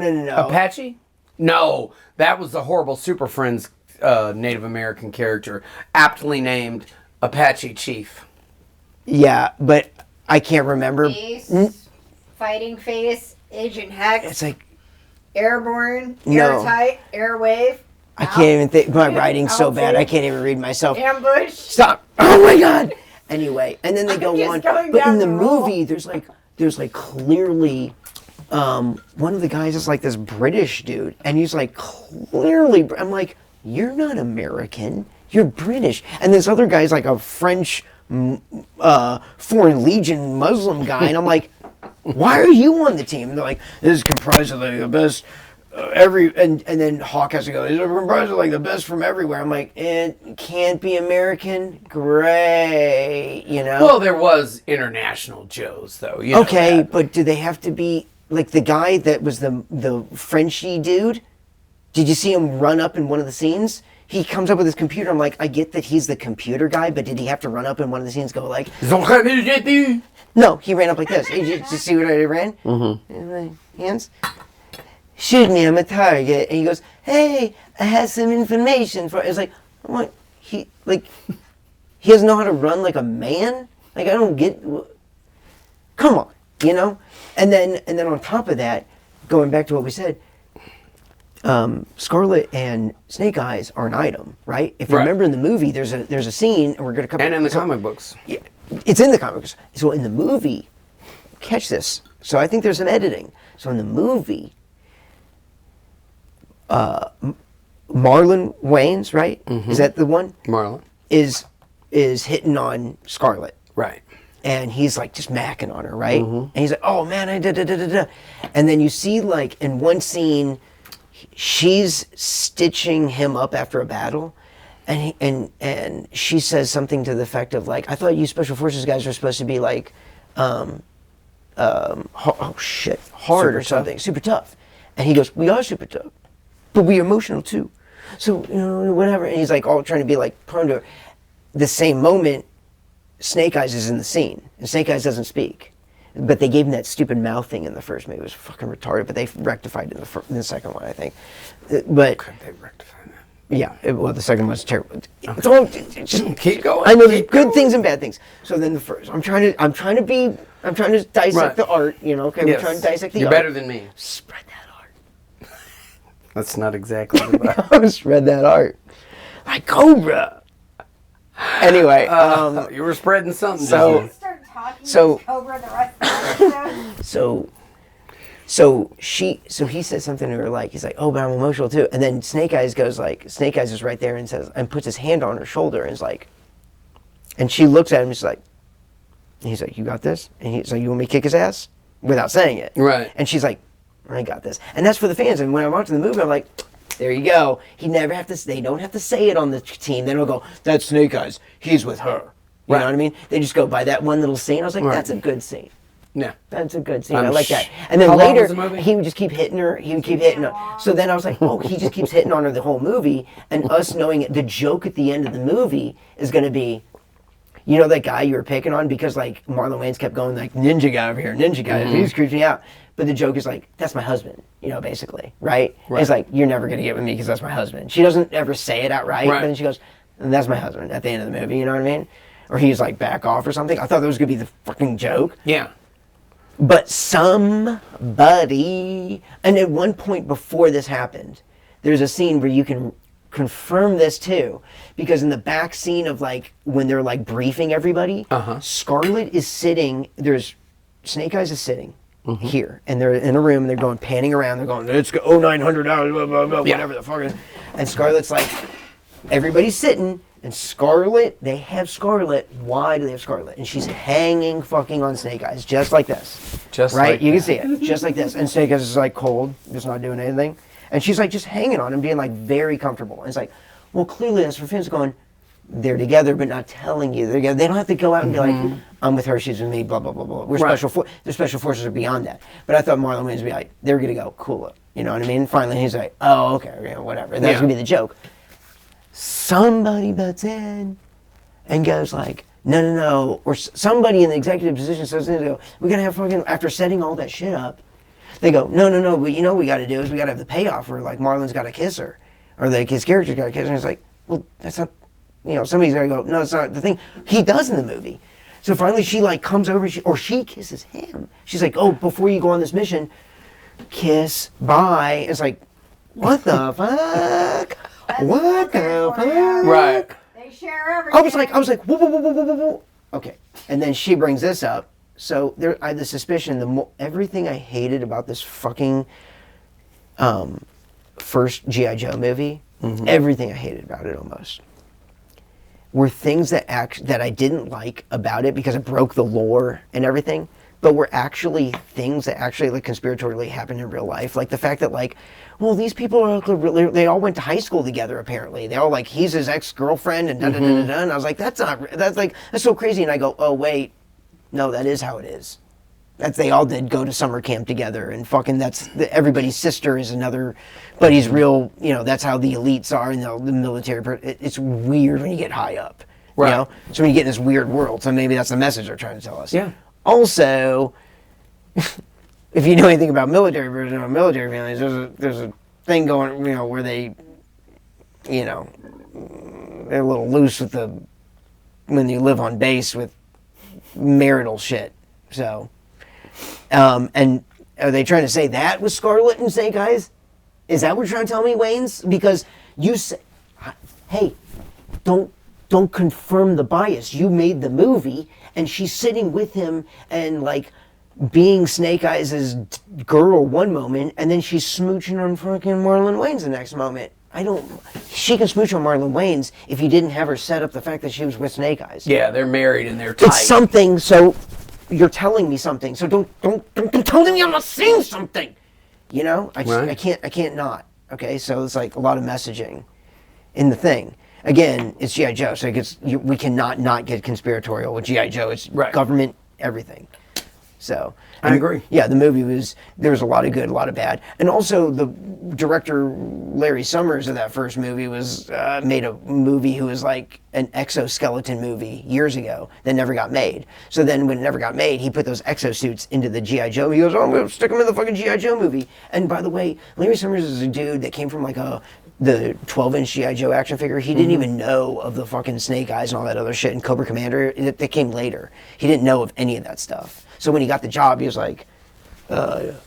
Apache? No, that was the horrible Super Friends Native American character, aptly named Apache Chief. Yeah, but I can't remember. Ace, Fighting Face, Agent Hex, It's like, Airborne, No. Airtight, Airwave, I can't even think. My writing's so bad, I can't even read myself. Ambush. Stop! Oh my god! Anyway, and then they go just on. going But down in the the roll. movie, there's like clearly, one of the guys is like this British dude, and he's like clearly. I'm like, you're not American. You're British. And this other guy's like a French, Foreign Legion Muslim guy, and I'm like, why are you on the team? And they're like, this is comprised of like the best. And then Hawk has to go, these are comprised of like the best from everywhere. I'm like, it can't be American? Great, you know? Well, there was international Joes, though. You know okay, that. but do they have to be, like the guy that was the Frenchy dude? Did you see him run up in one of the scenes? He comes up with his computer. I'm like, I get that he's the computer guy, but did he have to run up in one of the scenes go like... No, he ran up like this. Did you see what I ran? Mm-hmm. Hands. Shoot me, I'm a target. And he goes, hey, I have some information for... It's like, I'm like, he doesn't know how to run like a man? Like, I don't get... Come on, you know? And then on top of that, going back to what we said, Scarlet and Snake Eyes are an item, right? If you remember in the movie, there's a scene, and we're going to cover... And in the comic books. Yeah, it's in the comics. So in the movie, catch this. So I think there's some editing. So in the movie, Marlon Wayans, right? Mm-hmm. Is that the one? Marlon. Is hitting on Scarlet. Right. and he's like just macking on her, right? And he's like, oh man, I did, and then you see like in one scene, she's stitching him up after a battle, and she says something to the effect of like, I thought you special forces guys were supposed to be like, hard Super or something, super tough, and he goes, we are super tough, but we're emotional too, so whatever, and he's like all trying to be like prone to her. The same moment, Snake Eyes is in the scene, and Snake Eyes doesn't speak. But they gave him that stupid mouth thing in the first movie. It was fucking retarded, but they rectified it in the second one, I think. But Could they rectify that? yeah, well, the second one's terrible. It's all, just Keep going. I know there's good things and bad things. So then the first, I'm trying to dissect the art. Okay, Yes. we're trying to dissect the You're art. better than me. Spread that art. That's not exactly what Spread that art. Like Cobra. Anyway, you were spreading something. so- Disney. Start talking So- to Cobra the rest of the episode. So he says something to her like, he's like, oh, but I'm emotional too. And then Snake Eyes is right there and says, and puts his hand on her shoulder and is like, and she looks at him and she's like, and he's like, you got this? And he's like, you want me to kick his ass? Without saying it. Right. And she's like, I got this. And that's for the fans. And when I'm watching the movie, I'm like, there you go. They don't have to say it on the team. They don't go, that's Snake Eyes. He's with her. You know what I mean? They just go by that one little scene. I was like, that's a good scene. Yeah. That's a good scene. I'm I like that. sh- And then How long later, was the movie? he would just keep hitting her. He would keep hitting her. So then I was like, oh, he just keeps hitting on her the whole movie. And us knowing it, the joke at the end of the movie is going to be, that guy you were picking on because like Marlon Wayans kept going like, ninja guy over here, ninja guy. He's creeping me out. But the joke is like, that's my husband, basically, right? It's like, you're never going to get with me because that's my husband. She doesn't ever say it outright, but then she goes, that's my husband at the end of the movie, you know what I mean? Or he's like, back off or something. I thought that was going to be the fucking joke. Yeah. But somebody, and at one point before this happened, there's a scene where you can confirm this too, because in the back scene of like, when they're like briefing everybody, Scarlet is sitting, Snake Eyes is sitting here, and they're in a room, and they're going panning around, they're going, let's go, $900, blah, blah, blah, whatever the fuck it is. And Scarlet's like, everybody's sitting, and Scarlet, they have Scarlet. Why do they have Scarlet? And she's hanging fucking on Snake Eyes, just like this. Just right? like You can that. see it, just like this. And Snake Eyes is like cold, just not doing anything. And she's like just hanging on him, being like very comfortable. And it's like, well, clearly that's for fans going, they're together, but not telling you they're together. They don't have to go out and be like, I'm with her, she's with me, blah, blah, blah, blah. The special forces are beyond that. But I thought Marlon Wayans would be like, they're going to go, cool it. You know what I mean? Finally, he's like, oh, okay, whatever. That's going to be the joke. Somebody butts in and goes like, no, or somebody in the executive position says, we gotta have fucking, after setting all that shit up, they go, no, but what we gotta do is we gotta have the payoff where like Marlon's gotta kiss her, or like his character's gotta kiss her, and it's like, well, that's not, somebody's gotta go, no, it's not the thing he does in the movie. So finally she like comes over, or she kisses him. She's like, oh, before you go on this mission, kiss, bye. It's like, what the fuck? What the fuck? Right. They share everything. I was like, whoa. Okay. And then she brings this up. So I had the suspicion, everything I hated about this fucking first G.I. Joe movie, everything I hated about it almost, were things that I didn't like about it because it broke the lore and everything, but were actually things that actually like conspiratorially happened in real life. Like the fact that like, well, these people are they all went to high school together apparently. They all like, he's his ex-girlfriend and da-da-da-da-da. And I was like, that's so crazy. And I go, oh wait, no, that is how it is. They all did go to summer camp together and fucking everybody's sister is another, but he's real, that's how the elites are in the military. It's weird when you get high up, Right. So when you get in this weird world, so maybe that's the message they're trying to tell us. Yeah. Also, if you know anything about military version of military families, there's a thing going, where they, they're a little loose with when you live on base with marital shit. So, and are they trying to say that with Scarlet and Snake Eyes? Is that what you're trying to tell me, Waynes? Because you say, hey, don't confirm the bias. You made the movie, and she's sitting with him and like being Snake Eyes' girl one moment, and then she's smooching on fucking Marlon Wayans the next moment. I don't. She can smooch on Marlon Wayans if you didn't have her set up the fact that she was with Snake Eyes. Yeah, they're married and they're tight. It's something. So you're telling me something. So don't tell me I'm not seeing something. You know, Right. I can't not. Okay, so it's like a lot of messaging in the thing. Again, it's G.I. Joe, so we cannot not get conspiratorial with G.I. Joe. It's Right. government, everything. So I agree. Yeah, the movie there was a lot of good, a lot of bad, and also the director Larry Summers of that first movie made a movie who was like an exoskeleton movie years ago that never got made. So then when it never got made, he put those exosuits into the G.I. Joe. He goes, "Oh, I'm gonna stick them in the fucking G.I. Joe movie." And by the way, Larry Summers is a dude that came from like the 12-inch G.I. Joe action figure. He didn't even know of the fucking Snake Eyes and all that other shit and Cobra Commander. That came later. He didn't know of any of that stuff. So when he got the job, he was like,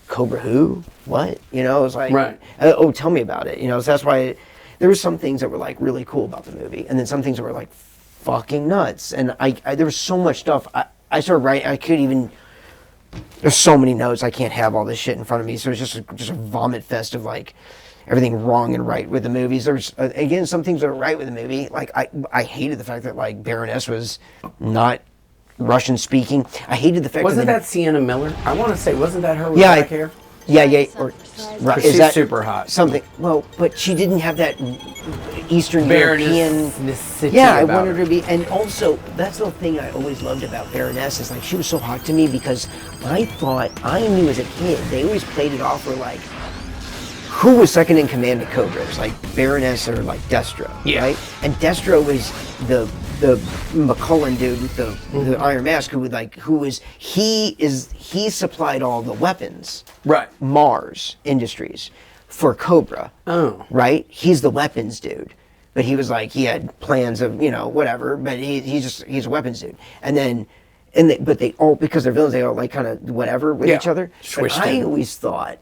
Cobra who? What? You know, it was like, right. Oh, tell me about it. You know, so that's why there were some things that were like really cool about the movie. And then some things that were like fucking nuts. And I there was so much stuff. I started writing, there's so many notes. I can't have all this shit in front of me. So it's just a vomit fest of like, everything wrong and right with the movies. There's again some things that are right with the movie. Like I hated the fact that like Baroness was not Russian speaking. I hated the fact that Sienna Miller? I want to say, wasn't that her with Yeah, black hair? Yeah. Or right, She's super hot. Something. Well, but she didn't have that Eastern European. Baroness-nicity Yeah, I about wanted her her to be. And also, that's the thing I always loved about Baroness is like she was so hot to me because I knew as a kid they always played it off for like. Who was second in command of Cobra? It was like Baroness or like Destro, yeah. Right? And Destro was the McCullen dude with the Iron Mask he supplied all the weapons. Right. Mars Industries for Cobra. Oh. Right? He's the weapons dude. But he was like, he had plans of, whatever, but he's a weapons dude. But they all, because they're villains, they all like kind of whatever with each other. But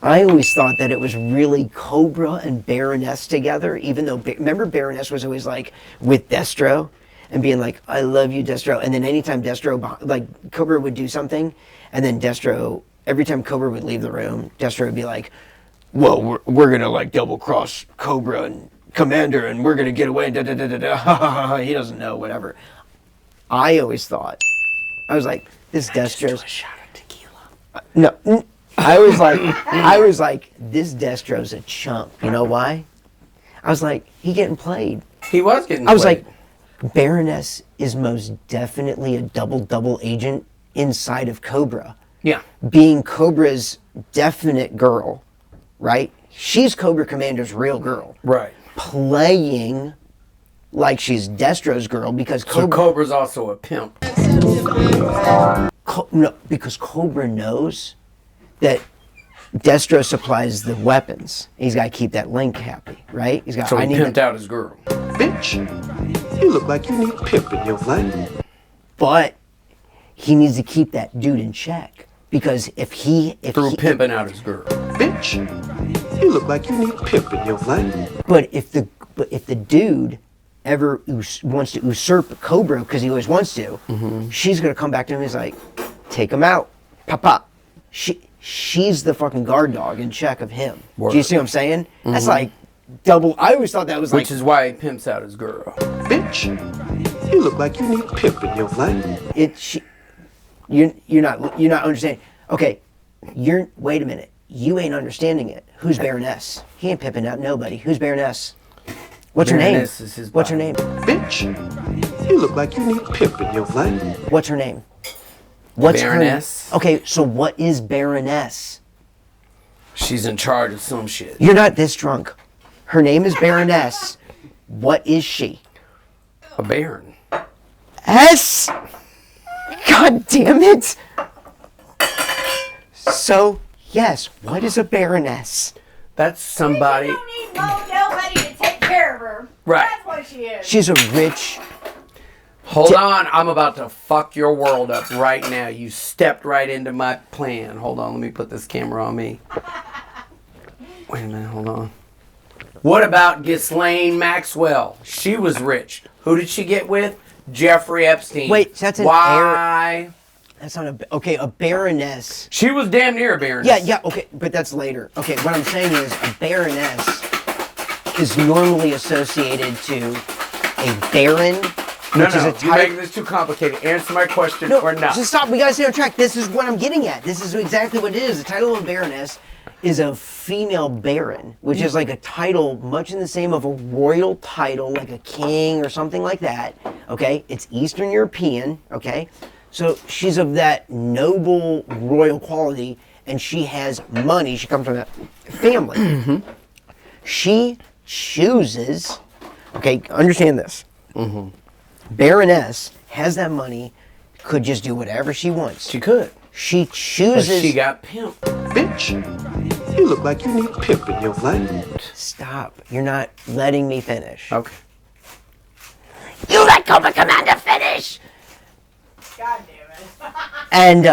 I always thought that it was really Cobra and Baroness together, even though, remember Baroness was always like with Destro and being like, I love you, Destro. And then anytime like Cobra would do something, and then Destro, every time Cobra would leave the room, Destro would be like, well, we're going to like double cross Cobra and Commander and we're going to get away. Da, da, da, da, da. He doesn't know, whatever. I always thought, I was like, this Destro's. A shot of tequila. No. I was like, this Destro's a chump. You know why? I was like, he getting played. He was getting played. I was like, Baroness is most definitely a double agent inside of Cobra. Yeah. Being Cobra's definite girl, right? She's Cobra Commander's real girl. Right. Playing like she's Destro's girl because So Cobra's also a pimp. No, because Cobra knows that Destro supplies the weapons. He's got to keep that link happy, right? He pimped out his girl. Bitch, you look like you need pimp in your life. But he needs to keep that dude in check because if pimping out his girl. Bitch, you look like you need pimp in your life. But if the dude ever wants to usurp Cobra because he always wants to, she's gonna come back to him and he's like, take him out, pop. She's the fucking guard dog in check of him. Word. Do you see what I'm saying? That's like double. I always thought that was Which is why he pimps out his girl. Bitch, you look like you need pimp in your life. You're not understanding. Okay, wait a minute. You ain't understanding it. Who's Baroness? He ain't pimping out nobody. Who's Baroness? What's her name? Baroness is his What's her body. name? Bitch, you look like you need pimp in your life. What's her name? What's Baroness. Okay, so what is Baroness? She's in charge of some shit. You're not this drunk. Her name is Baroness. What is she? A baron. S. God damn it. So, yes, what is a Baroness? That's somebody. You don't need nobody to take care of her. Right. That's what she is. She's a rich. Hold on, I'm about to fuck your world up right now. You stepped right into my plan. Hold on, let me put this camera on me. Wait a minute, hold on. What about Ghislaine Maxwell? She was rich. Who did she get with? Jeffrey Epstein. Wait, that's an Why? That's not a baroness. She was damn near a baroness. Yeah, okay, but that's later. Okay, what I'm saying is a baroness is normally associated to a baron, which is a You're title. making this too complicated. Answer my question or not. Just stop. We gotta stay on track. This is what I'm getting at. This is exactly what it is. The title of a baroness is a female baron, which is like a title much in the same of a royal title, like a king or something like that. Okay, it's Eastern European. Okay, so she's of that noble royal quality, and she has money. She comes from that family. She chooses. Okay, understand this. Baroness has that money, could just do whatever she wants. She could. She But chooses. she got pimped. Bitch, you look like you need pimp in your life. Stop. You're not letting me finish. Okay. You let Cobra Commander finish! God damn it. And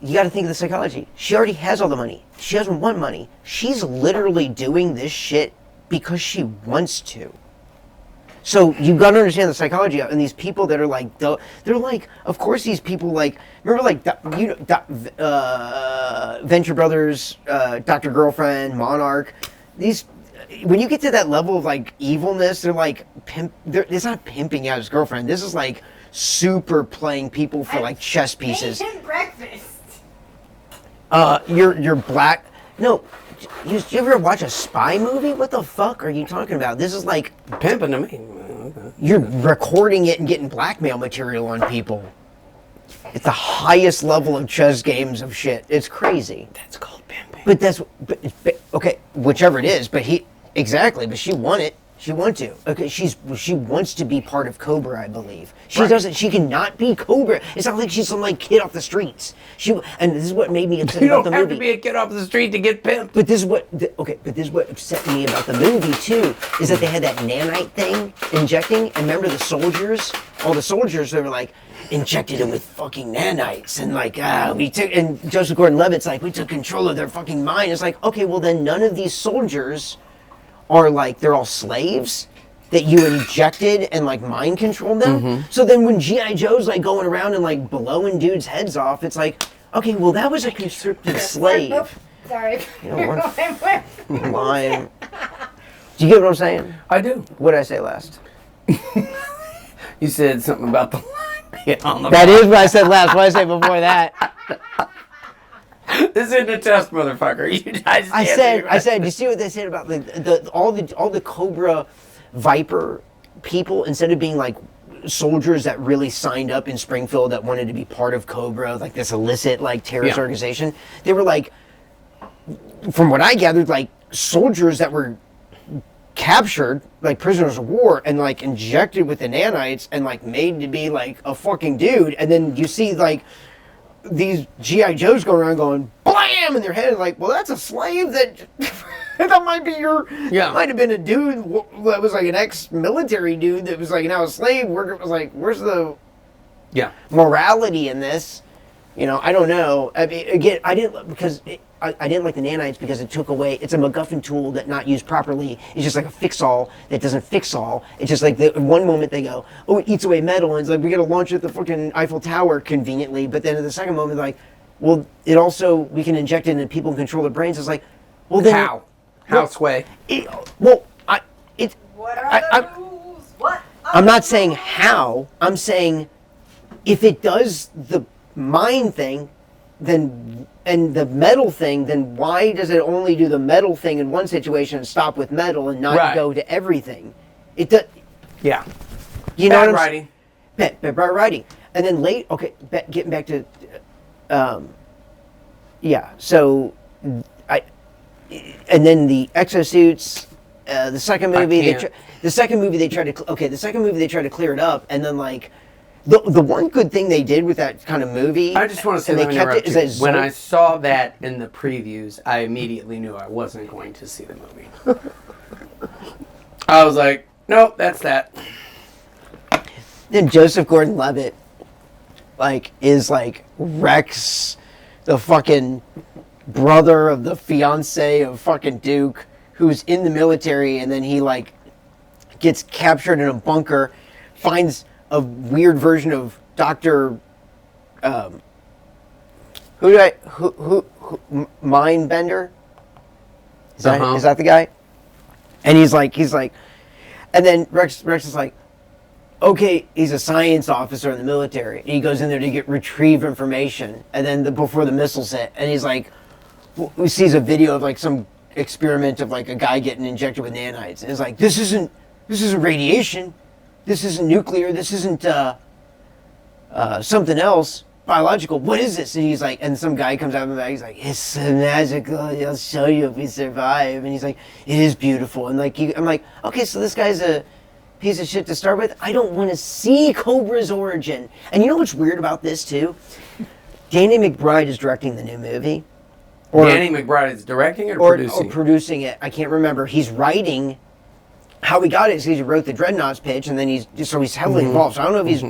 you got to think of the psychology. She already has all the money. She doesn't want money. She's literally doing this shit because she wants to. So you got to understand the psychology of, and these people that are like, they're like, of course these people like, remember like, Venture Brothers, Dr. Girlfriend, Monarch, these, when you get to that level of like evilness, they're like, it's not pimping out his girlfriend. This is like super playing people for like chess pieces. Ate him breakfast. You're black. No, you ever watch a spy movie? What the fuck are you talking about? This is like Pimping to me. you're recording it and getting blackmail material on people. It's the highest level of chess games of shit. It's crazy. That's called pimping. But okay, whichever it is. But but she won it. She wants to. Okay, she wants to be part of Cobra, I believe. She doesn't. She cannot be Cobra. It's not like she's some like kid off the streets. And this is what made me upset You about don't the have movie. to be a kid off the street to get pimped. But this is what upset me about the movie too, is that they had that nanite thing injecting. And remember the soldiers? All the soldiers, they were like injected them with fucking nanites, and like we took. And Joseph Gordon-Levitt's like, we took control of their fucking mind. It's like, okay, well then none of these soldiers are like, they're all slaves that you injected and like mind controlled them. So then when G.I. Joe's like going around and like blowing dudes' heads off, it's like, okay, well that was a conscripted slave. Oh, sorry. You know, one line. Do you get what I'm saying? I do. What did I say last? You said something about the line being on the That is what I said last. What did I say before that? This isn't a test, motherfucker. I said, you see what they said about all the Cobra Viper people, instead of being like soldiers that really signed up in Springfield that wanted to be part of Cobra, like this illicit like terrorist organization, they were like, from what I gathered, like soldiers that were captured, like prisoners of war, and like injected with the nanites and like made to be like a fucking dude. And then you see like these G.I. Joes going around going blam in their head, like, well, that's a slave that that might be that might have been a dude that was like an ex-military dude that was like now a slave worker. Was like, where's the morality in this? You know, I don't know. I mean, again, I didn't like the nanites because it took away. It's a MacGuffin tool that not used properly. It's just like a fix-all that doesn't fix all. It's just like in one moment they go, oh, it eats away metal, and it's like we got to launch it at the fucking Eiffel Tower conveniently. But then in the second moment, like, well, it also we can inject it into people and control their brains. It's like, well, then how sway? What are the rules? What? I'm not saying how. I'm saying if it does the mind thing, then and the metal thing, then why does it only do the metal thing in one situation and stop with metal and not go to everything? It does. Yeah. You know Bad what I'm writing. Bad writing. And then getting back to, So, and then the exosuits. The second movie, they tried to clear it up, and then like. The one good thing they did with that kind of movie, I just want to say, and they kept it, is that when I saw that in the previews, I immediately knew I wasn't going to see the movie. I was like, nope, that's that. Then Joseph Gordon-Levitt, like, is like Rex, the fucking brother of the fiance of fucking Duke, who's in the military, and then he like gets captured in a bunker, finds a weird version of Dr. Mindbender? Is Uh-huh. that the guy? And he's like, and then Rex is like, okay, he's a science officer in the military, and he goes in there to retrieve information, and then before the missiles hit, and he's like, he sees a video of like some experiment of like a guy getting injected with nanites, and it's like, this isn't radiation, this isn't nuclear, this isn't something else. Biological, what is this? And he's like, and some guy comes out of the bag, he's like, it's magical, I'll show you if we survive. And he's like, it is beautiful. And like, I'm like, okay, so this guy's a piece of shit to start with. I don't want to see Cobra's origin. And you know what's weird about this too? Danny McBride is directing the new movie. Danny McBride is directing it or producing? Or producing it. I can't remember. He's writing. How he got it is he wrote the Dreadnoughts pitch, and then he's heavily involved. So I don't know if he's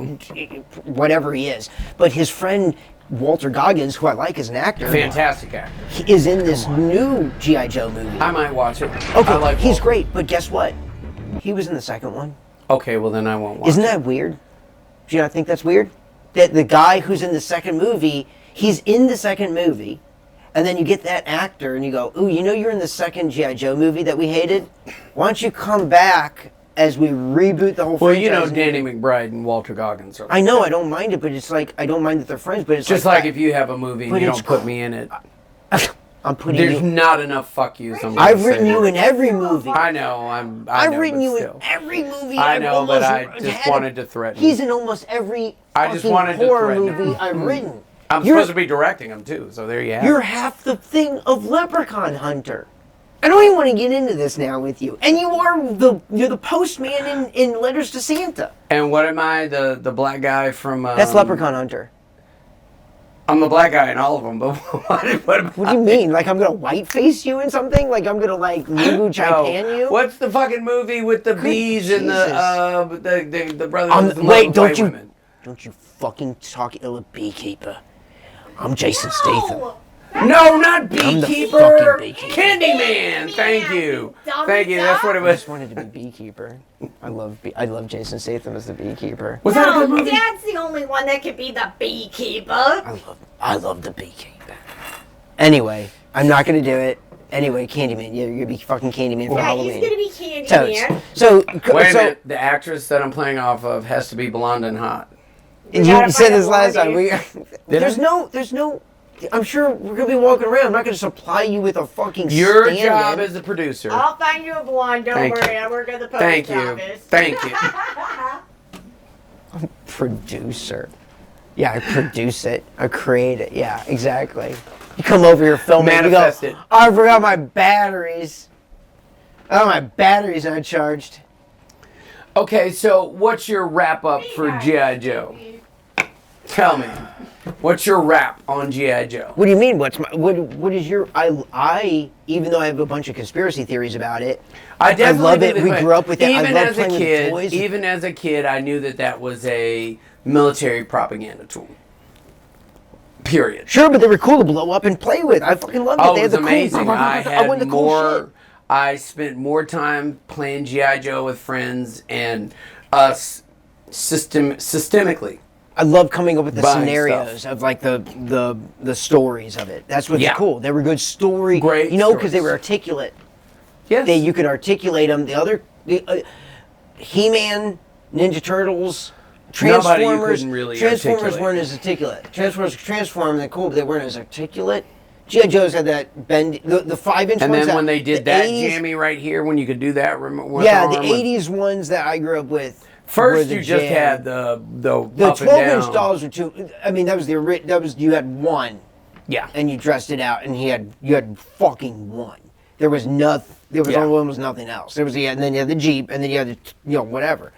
whatever he is, but his friend Walter Goggins, who I like as an actor, Fantastic actor. he is in this new G.I. Joe movie. I might watch it. Okay, I like he's Walter. great, but guess what? He was in the second one. Okay, well then I won't watch Isn't it. that weird? Do you not think that's weird? That the guy who's in the second movie, he's in the second movie, and then you get that actor and you go, ooh, you know you're in the second G.I. Joe movie that we hated? Why don't you come back as we reboot the whole Well, franchise? you know Danny McBride and Walter Goggins are... I know, I don't mind it, but it's like, I don't mind that they're friends, but it's Just like if you have a movie and But you it's don't put me in it. I'm putting There's you... not enough fuck yous. I've written you in every movie. I know, I I've know, written but you still. in every movie. I I've know, but I almost just had- wanted to threaten. He's in almost every I just fucking wanted to horror threaten him. movie I've written. I'm You're- supposed to be directing them too, so there you have You're it. half the thing of Leprechaun Hunter. I don't even want to get into this now with you. And you're the postman in Letters to Santa. And what am I, the black guy from... That's Leprechaun Hunter. I'm the black guy in all of them, but what What do you mean? Like I'm gonna whiteface you in something? Like I'm gonna like Mugu Chaipan you? What's the fucking movie with the bees and the brothers? Wait, don't you fucking talk ill of Beekeeper. I'm Jason Statham. No, not I'm the Beekeeper. fucking Beekeeper. Candyman. Thank you. Thank you. That's what it I was. just wanted to be Beekeeper. I love Jason Statham as the Beekeeper. Was that a good No, movie? Dad's the only one that could be the beekeeper. I love the Beekeeper. Anyway, I'm not gonna do it. Anyway, Candyman. Yeah, you're gonna be fucking Candyman for Yeah, Halloween. he's gonna be Candyman. Totes. So, Wait a so minute. The actress that I'm playing off of has to be blonde and hot. you gotta said find a this last time. blondie. There's no. I'm sure we're gonna be walking around. I'm not gonna supply you with a fucking. Your stand-in. job as a producer. I'll find you a blonde. Don't Thank worry. you. I work at the post Thank you. office. Thank you. Producer. Yeah, I produce it. I create it. Yeah, exactly. You come over here, film it. You go, Manifest it. oh, I forgot my batteries. Oh, my batteries aren't charged. Okay, so what's your wrap up for G.I. Joe? Tell me. What's your wrap on G.I. Joe? What do you mean? What is your? I even though I have a bunch of conspiracy theories about it. I definitely love it. do We that. grew up with it. I Even love as a playing with kid, toys. even as a kid, I knew that was a military propaganda tool. Period. Sure, but they were cool to blow up and play with. I fucking loved it. Oh, They it was had the amazing. Cool, I wanted had the cool more. shit. I spent more time playing G.I. Joe with friends and systemically. I love coming up with the Buying scenarios stuff. of like the stories of it. That's what's Yeah. cool. They were good story. Great You know, because they stories. were articulate. Yes. You could articulate them. He-Man, Ninja Turtles, Nobody you Transformers. couldn't really Transformers articulate. weren't as articulate. Transformers transformed, they're cool, but they weren't as articulate. G.I. Joe's had that bend, the 5-inch And ones. then when they did the that 80s, jammy right here, when you could do that, yeah, the 80s ones that I grew up with. were First, the you just jam. had the up and 12-inch down. dolls were too. I mean, that was you had one. Yeah. And you dressed it out, and you had fucking one. There was nothing. There was Yeah. almost nothing else. There was and then you had the Jeep, and then you had the whatever.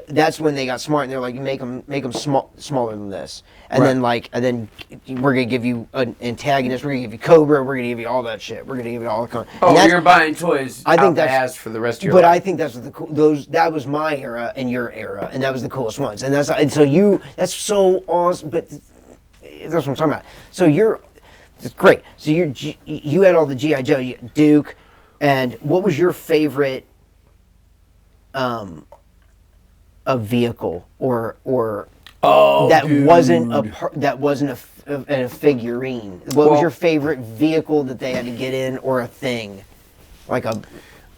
That's when they got smart, and they're like, make them smaller than this, and Right. then we're gonna give you an antagonist. We're gonna give you Cobra. We're gonna give you all that shit. We're gonna give you all the. Oh, and that's- you're buying toys I think out the that's- ass for the rest of your But life. I think that's what that was my era and your era, and that was the coolest ones. And that's so awesome. But that's what I'm talking about. So it's great. So you had all the GI Joe, Duke, and what was your favorite a vehicle or Oh, that dude. wasn't a figurine? What was your favorite vehicle that they had to get in, or a thing? Like a...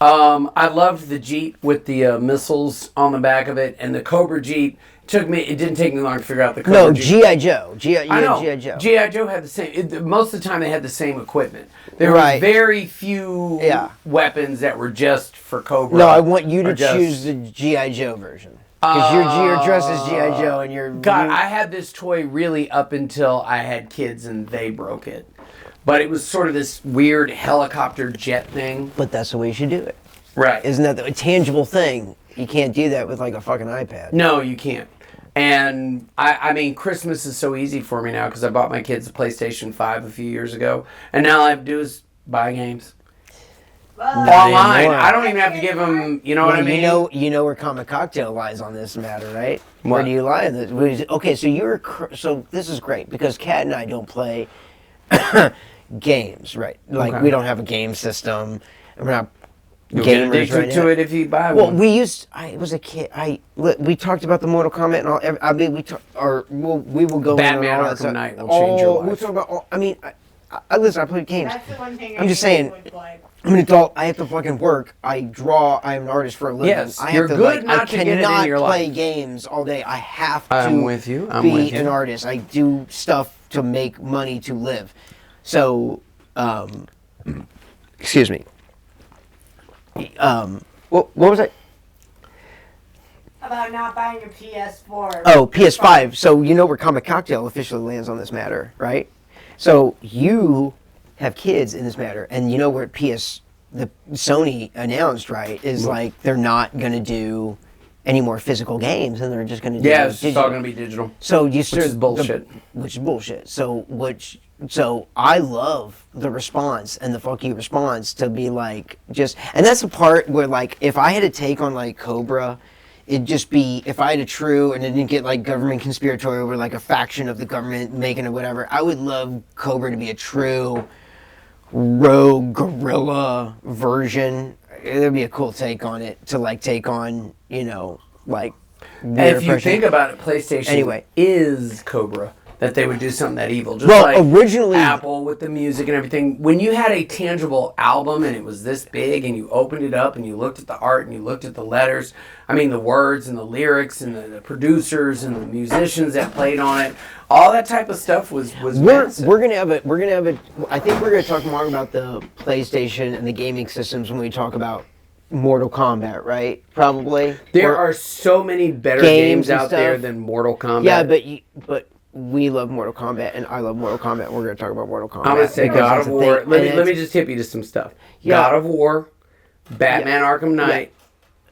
I loved the Jeep with the missiles on the back of it, and the Cobra Jeep. It didn't take me long to figure out the Cobra No, Jeep. G.I. Joe. I know. G.I. Joe. G.I. Joe had the same. Most of the time, they had the same equipment. There Right. were very few weapons that were just for Cobra. No, I want you to choose the G.I. Joe version. Because you're dressed as G.I. Joe, and you're... God, I had this toy really up until I had kids and they broke it. But it was sort of this weird helicopter jet thing. But that's the way you should do it. Right. Isn't that a tangible thing? You can't do that with like a fucking iPad. No, you can't. And I mean, Christmas is so easy for me now because I bought my kids a PlayStation 5 a few years ago. And now all I have to do is buy games. Online. I don't even have to give them, you know what I mean? You know where Comic Cocktail lies on this matter, right? What? Where do you lie on this? Okay, so this is great because Kat and I don't play games, right? Like we don't have a game system. And we're not You'll get gamers addicted right to now. it if you buy Well, one. I was a kid. We talked about the Mortal Kombat and all. I mean, we will go Batman in on all that Arkham stuff. Knight will change your life. We talk about all, I mean, I listen. I play games. That's the one thing I'm just saying. I'm an adult. I have to fucking work. I draw. I'm an artist for a living. Yes, I you're have to, good not I to get it in cannot your play life. games all day. I have to I'm with you. be an artist. I do stuff to make money to live. So, excuse me. What was I? About not buying a PS4. Oh, PS5. So you know where Comic Cocktail officially lands on this matter, right? So you have kids in this matter, and you know where the Sony announced, right, is like they're not going to do any more physical games, and they're just going to do It's digital. all going to be digital. So you Which is bullshit. Which is bullshit. So I love the response and the fuck you response to be like and that's the part where like if I had a take on like Cobra, it'd just be if I had a true and it didn't get like government conspiratorial or like a faction of the government making it whatever. I would love Cobra to be a true rogue guerrilla version. It'd be a cool take on it to like take on like. If you think about it, PlayStation is Cobra. That they would do something that evil. Just like originally Apple with the music and everything. When you had a tangible album and it was this big and you opened it up and you looked at the art and you looked at the letters, I mean the words and the lyrics and the producers and the musicians that played on it, all that type of stuff was massive. We're gonna have a I think we're gonna talk more about the PlayStation and the gaming systems when we talk about Mortal Kombat, right? Probably. There are so many better games out there than Mortal Kombat. Yeah, but we love Mortal Kombat, and I love Mortal Kombat. We're going to talk about Mortal Kombat. I'm going to say God of War. Let me just tip you to some stuff. Yeah. God of War, Batman Arkham Knight.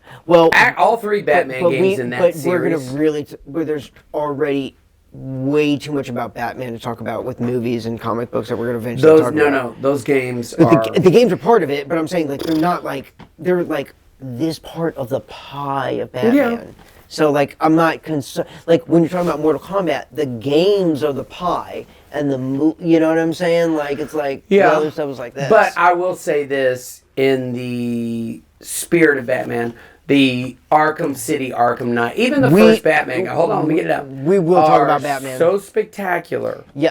Yeah. Well, all three Batman games in that series. But we're going to really... there's already way too much about Batman to talk about with movies and comic books that we're going to eventually talk about. No. Those games are... The games are part of it, but I'm saying like they're not like... They're like this part of the pie of Batman. Yeah. So, like, I'm not concerned. Like, when you're talking about Mortal Kombat, the games are the pie, and you know what I'm saying? Like, it's like, the other stuff was like this. But I will say this, in the spirit of Batman, the Arkham City, Arkham Knight, even the first Batman, hold on, let me get it out. We will talk about Batman. So spectacular. Yeah.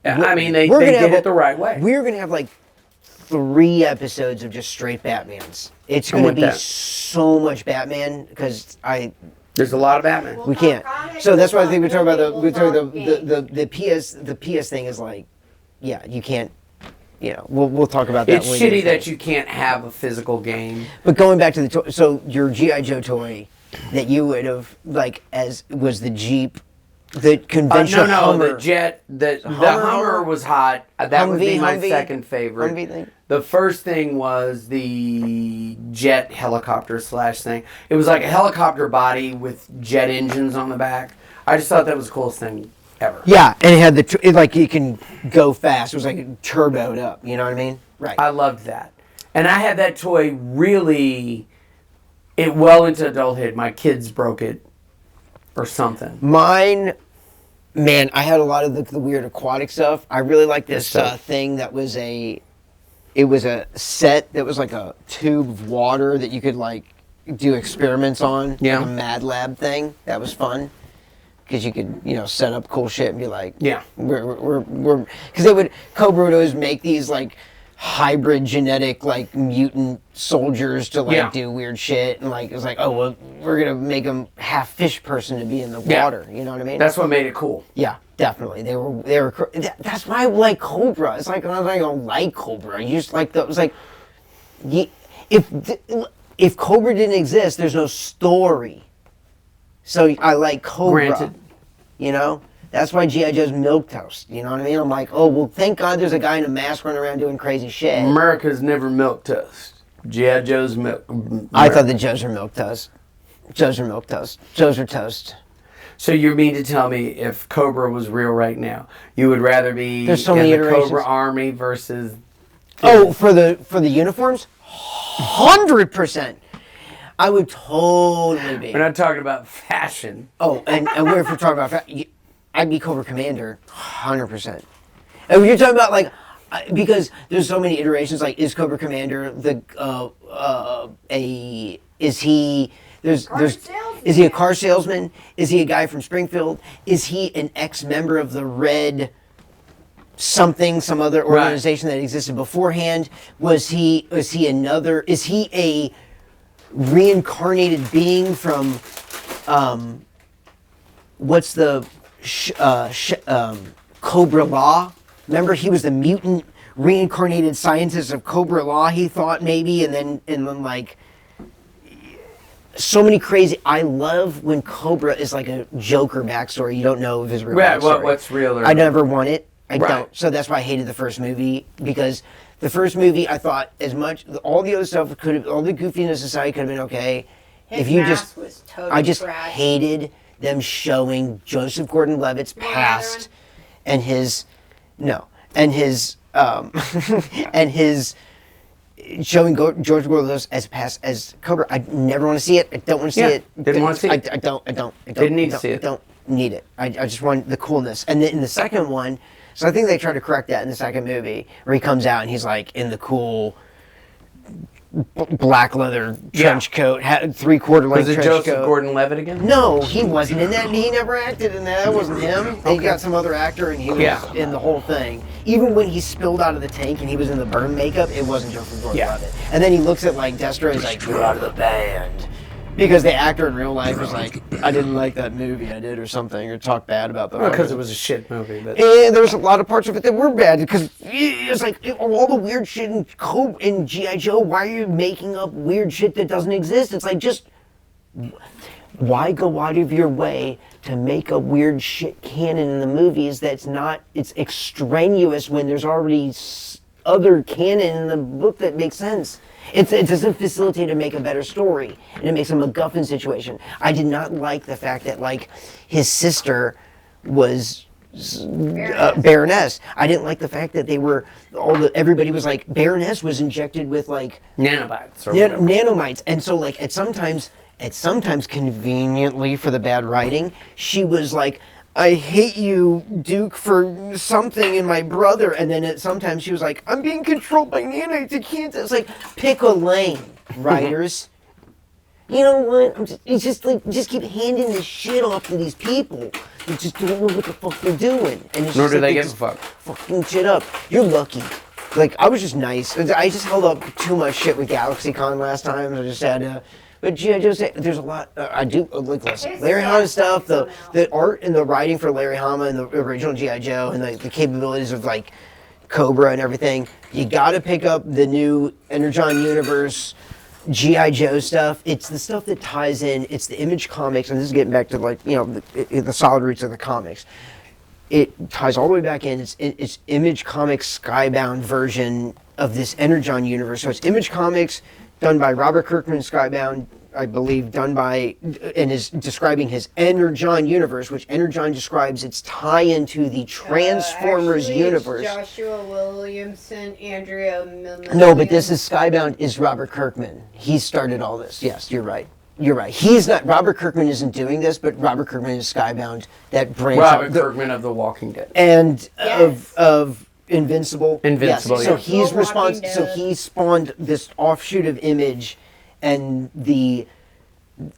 I mean, they did it the right way. We're going to have, like, 3 episodes of just straight Batmans. It's going to be so much Batman, because there's a lot of Batman. We can't. So that's why I think we talk about the PS thing is like, yeah, you can't. We'll talk about that. It's shitty that you can't have a physical game. But going back to the so your G.I. Joe toy that you would have was the Jeep, the conventional Hummer. The Jet, the Hummer was hot. That would be my second favorite. Humvee thing? The first thing was the jet helicopter / thing. It was like a helicopter body with jet engines on the back. I just thought that was the coolest thing ever. Yeah, and it had like you can go fast. It was like turboed up. You know what I mean? Right. I loved that, and I had that toy really. It well into adulthood. My kids broke it, or something. Mine. Man, I had a lot of the weird aquatic stuff. I really like this thing that was it was a set that was like a tube of water that you could like do experiments on. Yeah. Like a Mad Lab thing. That was fun. because you could, set up cool shit and be like, Yeah. we're because they would Cobra would always make these like hybrid genetic like mutant soldiers to like do weird shit, and like it's like, oh well, we're gonna make them half fish person to be in the water. You know what I mean? That's what made it cool. Yeah, definitely. They were. That's why I like Cobra. It's like I don't like Cobra. You just like the. It's like, if Cobra didn't exist, there's no story. So I like Cobra. Granted. That's why G.I. Joe's milquetoast. You know what I mean? I'm like, oh well, thank God there's a guy in a mask running around doing crazy shit. America's never milquetoast. G.I. Joe's milk. I thought the Joes were milquetoast. Joes are milquetoast. Joes are toast. So you mean to tell me if Cobra was real right now, you would rather be There's so in many the iterations. Cobra Army versus... Oh, for the uniforms? 100%. I would totally be. We're not talking about fashion. Oh, and if we're talking about, I'd be Cobra Commander, 100%. And when you're talking about like, because there's so many iterations. Like, is Cobra Commander is he a car salesman? Is he a guy from Springfield? Is he an ex-member of the Red something, some other organization that existed beforehand? Is he a reincarnated being from what's the Cobra Law? Remember, he was the mutant reincarnated scientist of Cobra Law, he thought maybe, and then like so many crazy. I love when Cobra is like a Joker backstory. You don't know of his real backstory. What's real? I never want it. I don't. So that's why I hated the first movie, because the first movie I thought all the other stuff all the goofiness aside could have been okay. I just hated them showing Joseph Gordon-Levitt's past and his showing George Gordon-Levitt as past as Cobra. I never want to see it. I don't want to see it. Didn't want to see it. I don't. Didn't need to see it. I don't need it. I just want the coolness. And then in the second one, so I think they tried to correct that in the second movie, where he comes out and he's like in the cool black leather trench coat, had 3/4 length trench coat. Was it Joseph Gordon-Levitt again? No, he wasn't in that. He never acted in that. That wasn't him. They got some other actor, and he was in the whole thing. Even when he spilled out of the tank and he was in the burn makeup, it wasn't Joseph Gordon-Levitt. And then he looks at like Destro and he's like, "You're out of the band," because the actor in real life was like, "I didn't like that movie I did," or something, or talk bad about the. Because it was a shit movie. But and there was a lot of parts of it that were bad, because it's like all the weird shit in G.I. Joe. Why are you making up weird shit that doesn't exist? It's like, just why go out of your way to make a weird shit canon in the movies it's extraneous when there's already other canon in the book that makes sense. It doesn't facilitate to make a better story, and it makes a MacGuffin situation. I did not like the fact that like his sister was Baroness. I didn't like the fact that everybody was like, Baroness was injected with like nanobites or nanomites, and so like at sometimes conveniently for the bad writing, she was like, "I hate you, Duke, for something in my brother," and then sometimes she was like, "I'm being controlled by nanites. I can't." It's like, pick a lane, writers. You know what? Just keep handing this shit off to these people. You just don't know what the fuck they're doing. And it's Nor just do they like, give a fuck. Fucking shit up. You're lucky. Like, I was just nice. I just held up too much shit with GalaxyCon last time. I just had to. But G.I. Joe, there's a lot. I do like Larry Hama stuff. The art and the writing for Larry Hama and the original G.I. Joe, and the capabilities of like Cobra and everything. You got to pick up the new Energon Universe G.I. Joe stuff. It's the stuff that ties in. It's the Image comics, and this is getting back to like the solid roots of the comics. It ties all the way back in. It's Image Comics Skybound version of this Energon universe. So it's Image Comics, done by Robert Kirkman, Skybound, I believe, done by, and is describing his Energon universe, which Energon describes its tie into the Transformers universe. Joshua Williamson, Andrea Milne. No, but this is Skybound is Robert Kirkman. He started all this. Yes, you're right. You're right. He's not. Robert Kirkman isn't doing this, but Robert Kirkman is Skybound. That branch. Robert Kirkman of The Walking Dead. And of Invincible. Invincible. Yes. Yeah. So he's responsible. So he spawned this offshoot of Image, and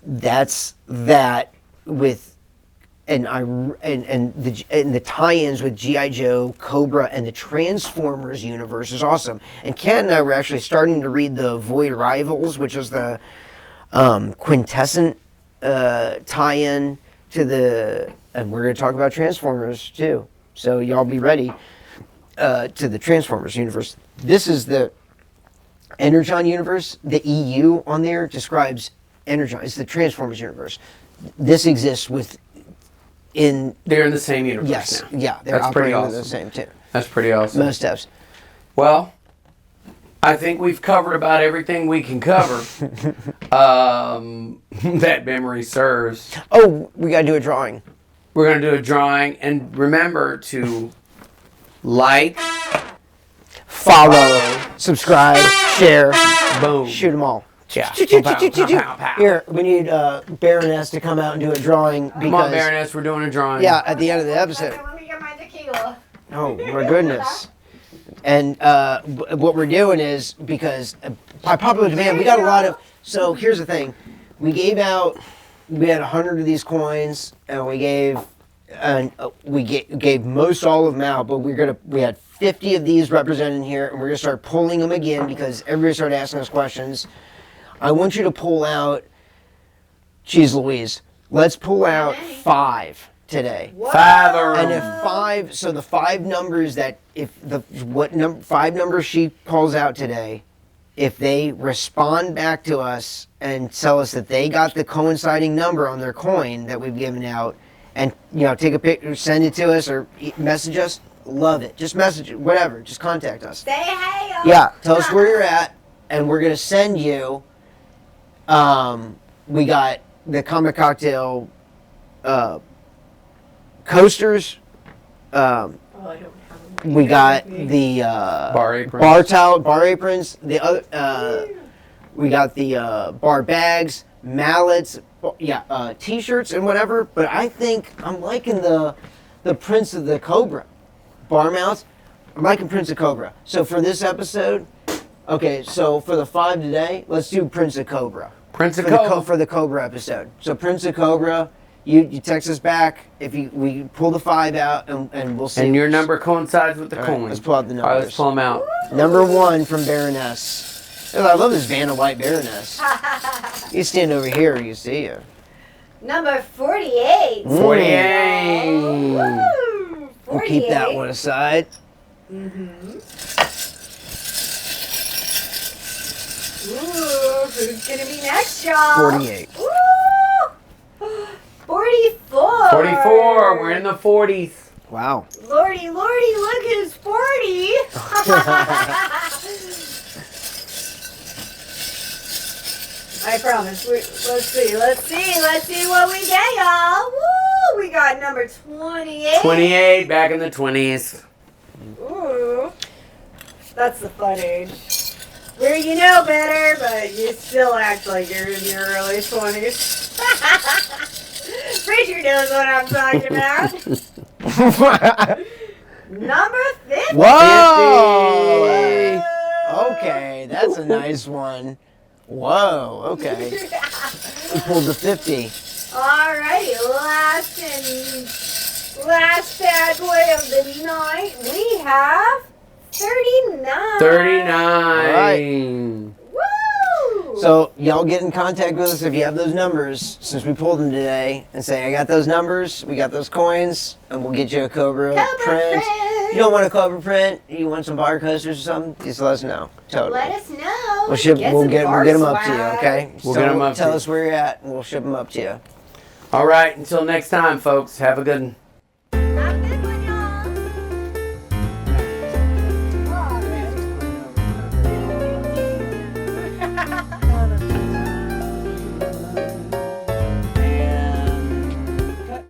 that's that with and the tie-ins with G.I. Joe, Cobra, and the Transformers universe is awesome. And Ken and I were actually starting to read the Void Rivals, which is the quintessent tie-in to the, and we're going to talk about Transformers too. So y'all be ready to the Transformers universe. This is the Energon universe. The EU on there describes Energon. It's the Transformers universe. This exists they're in the same universe yes, now. yeah, they're That's pretty operating awesome. the same too. That's pretty awesome. Most steps. Well, I think we've covered about everything we can cover. That memory serves. Oh, we gotta do a drawing. We're going to do a drawing, and remember to like, Follow, subscribe, share, boom. shoot them all. Yeah. Pow, pow. Here, we need Baroness to come out and do a drawing because. Come on, Baroness, we're doing a drawing. Yeah, at the end of the episode. Let me get my tequila. Oh my goodness! And what we're doing is because by popular demand, we got a lot of. So here's the thing: we had 100 of these coins, and we gave most all of them out. But we had 50 of these represented here, and we're gonna start pulling them again because everybody started asking us questions. I want you to pull out. Geez Louise, let's pull out 5 today. And if 5, so the 5 numbers that five numbers she calls out today, if they respond back to us and tell us that they got the coinciding number on their coin that we've given out, and take a picture, send it to us or message us, love it. Just message it, whatever. Just contact us. Say hey. Yeah, tell us where you're at, and we're gonna send you. We got the Comic Cocktail coasters. We got the bar aprons. The other, we got the bar bags, mallets, t-shirts and whatever. But I think I'm liking the Prince of the Cobra bar mounts. I'm liking Prince of Cobra. So for this episode, okay. So for the 5 today, let's do Prince of Cobra. Prince of Cobra for the Cobra episode. So Prince of Cobra. You text us back if we pull the 5 out and we'll see. And your number coincides with the right, coin. let's pull out the numbers. All right, let's pull them out. Number 1 from Baroness. I love this Vanna White Baroness. You stand over here, you see you. Number 48. 48. Woo! We'll keep that one aside. Mm-hmm. Ooh, who's gonna be next, y'all? 48. Woo! 44. 44. We're in the 40s. Wow. Lordy, look who's 40. I promise. Let's see what we get, y'all. Woo! We got number 28. 28, back in the 20s. Ooh. That's the fun age. Where you know better, but you still act like you're in your early 20s. Preacher knows what I'm talking about. Number 50. Whoa! Okay, that's a nice one. Whoa, okay. We pulled the 50. Alrighty, last bad boy of the night. We have 39. 39. All right. Woo! So y'all get in contact with us if you have those numbers, since we pulled them today, and say, I got those numbers, we got those coins, and we'll get you a Cobra print. You don't want a Cobra print, you want some bar coasters or something, just let us know. Totally. Let us know. We'll get them up to you, okay? We'll get them up to you. Tell us where you're at, and we'll ship them up to you. All right, until next time, folks, have a good one.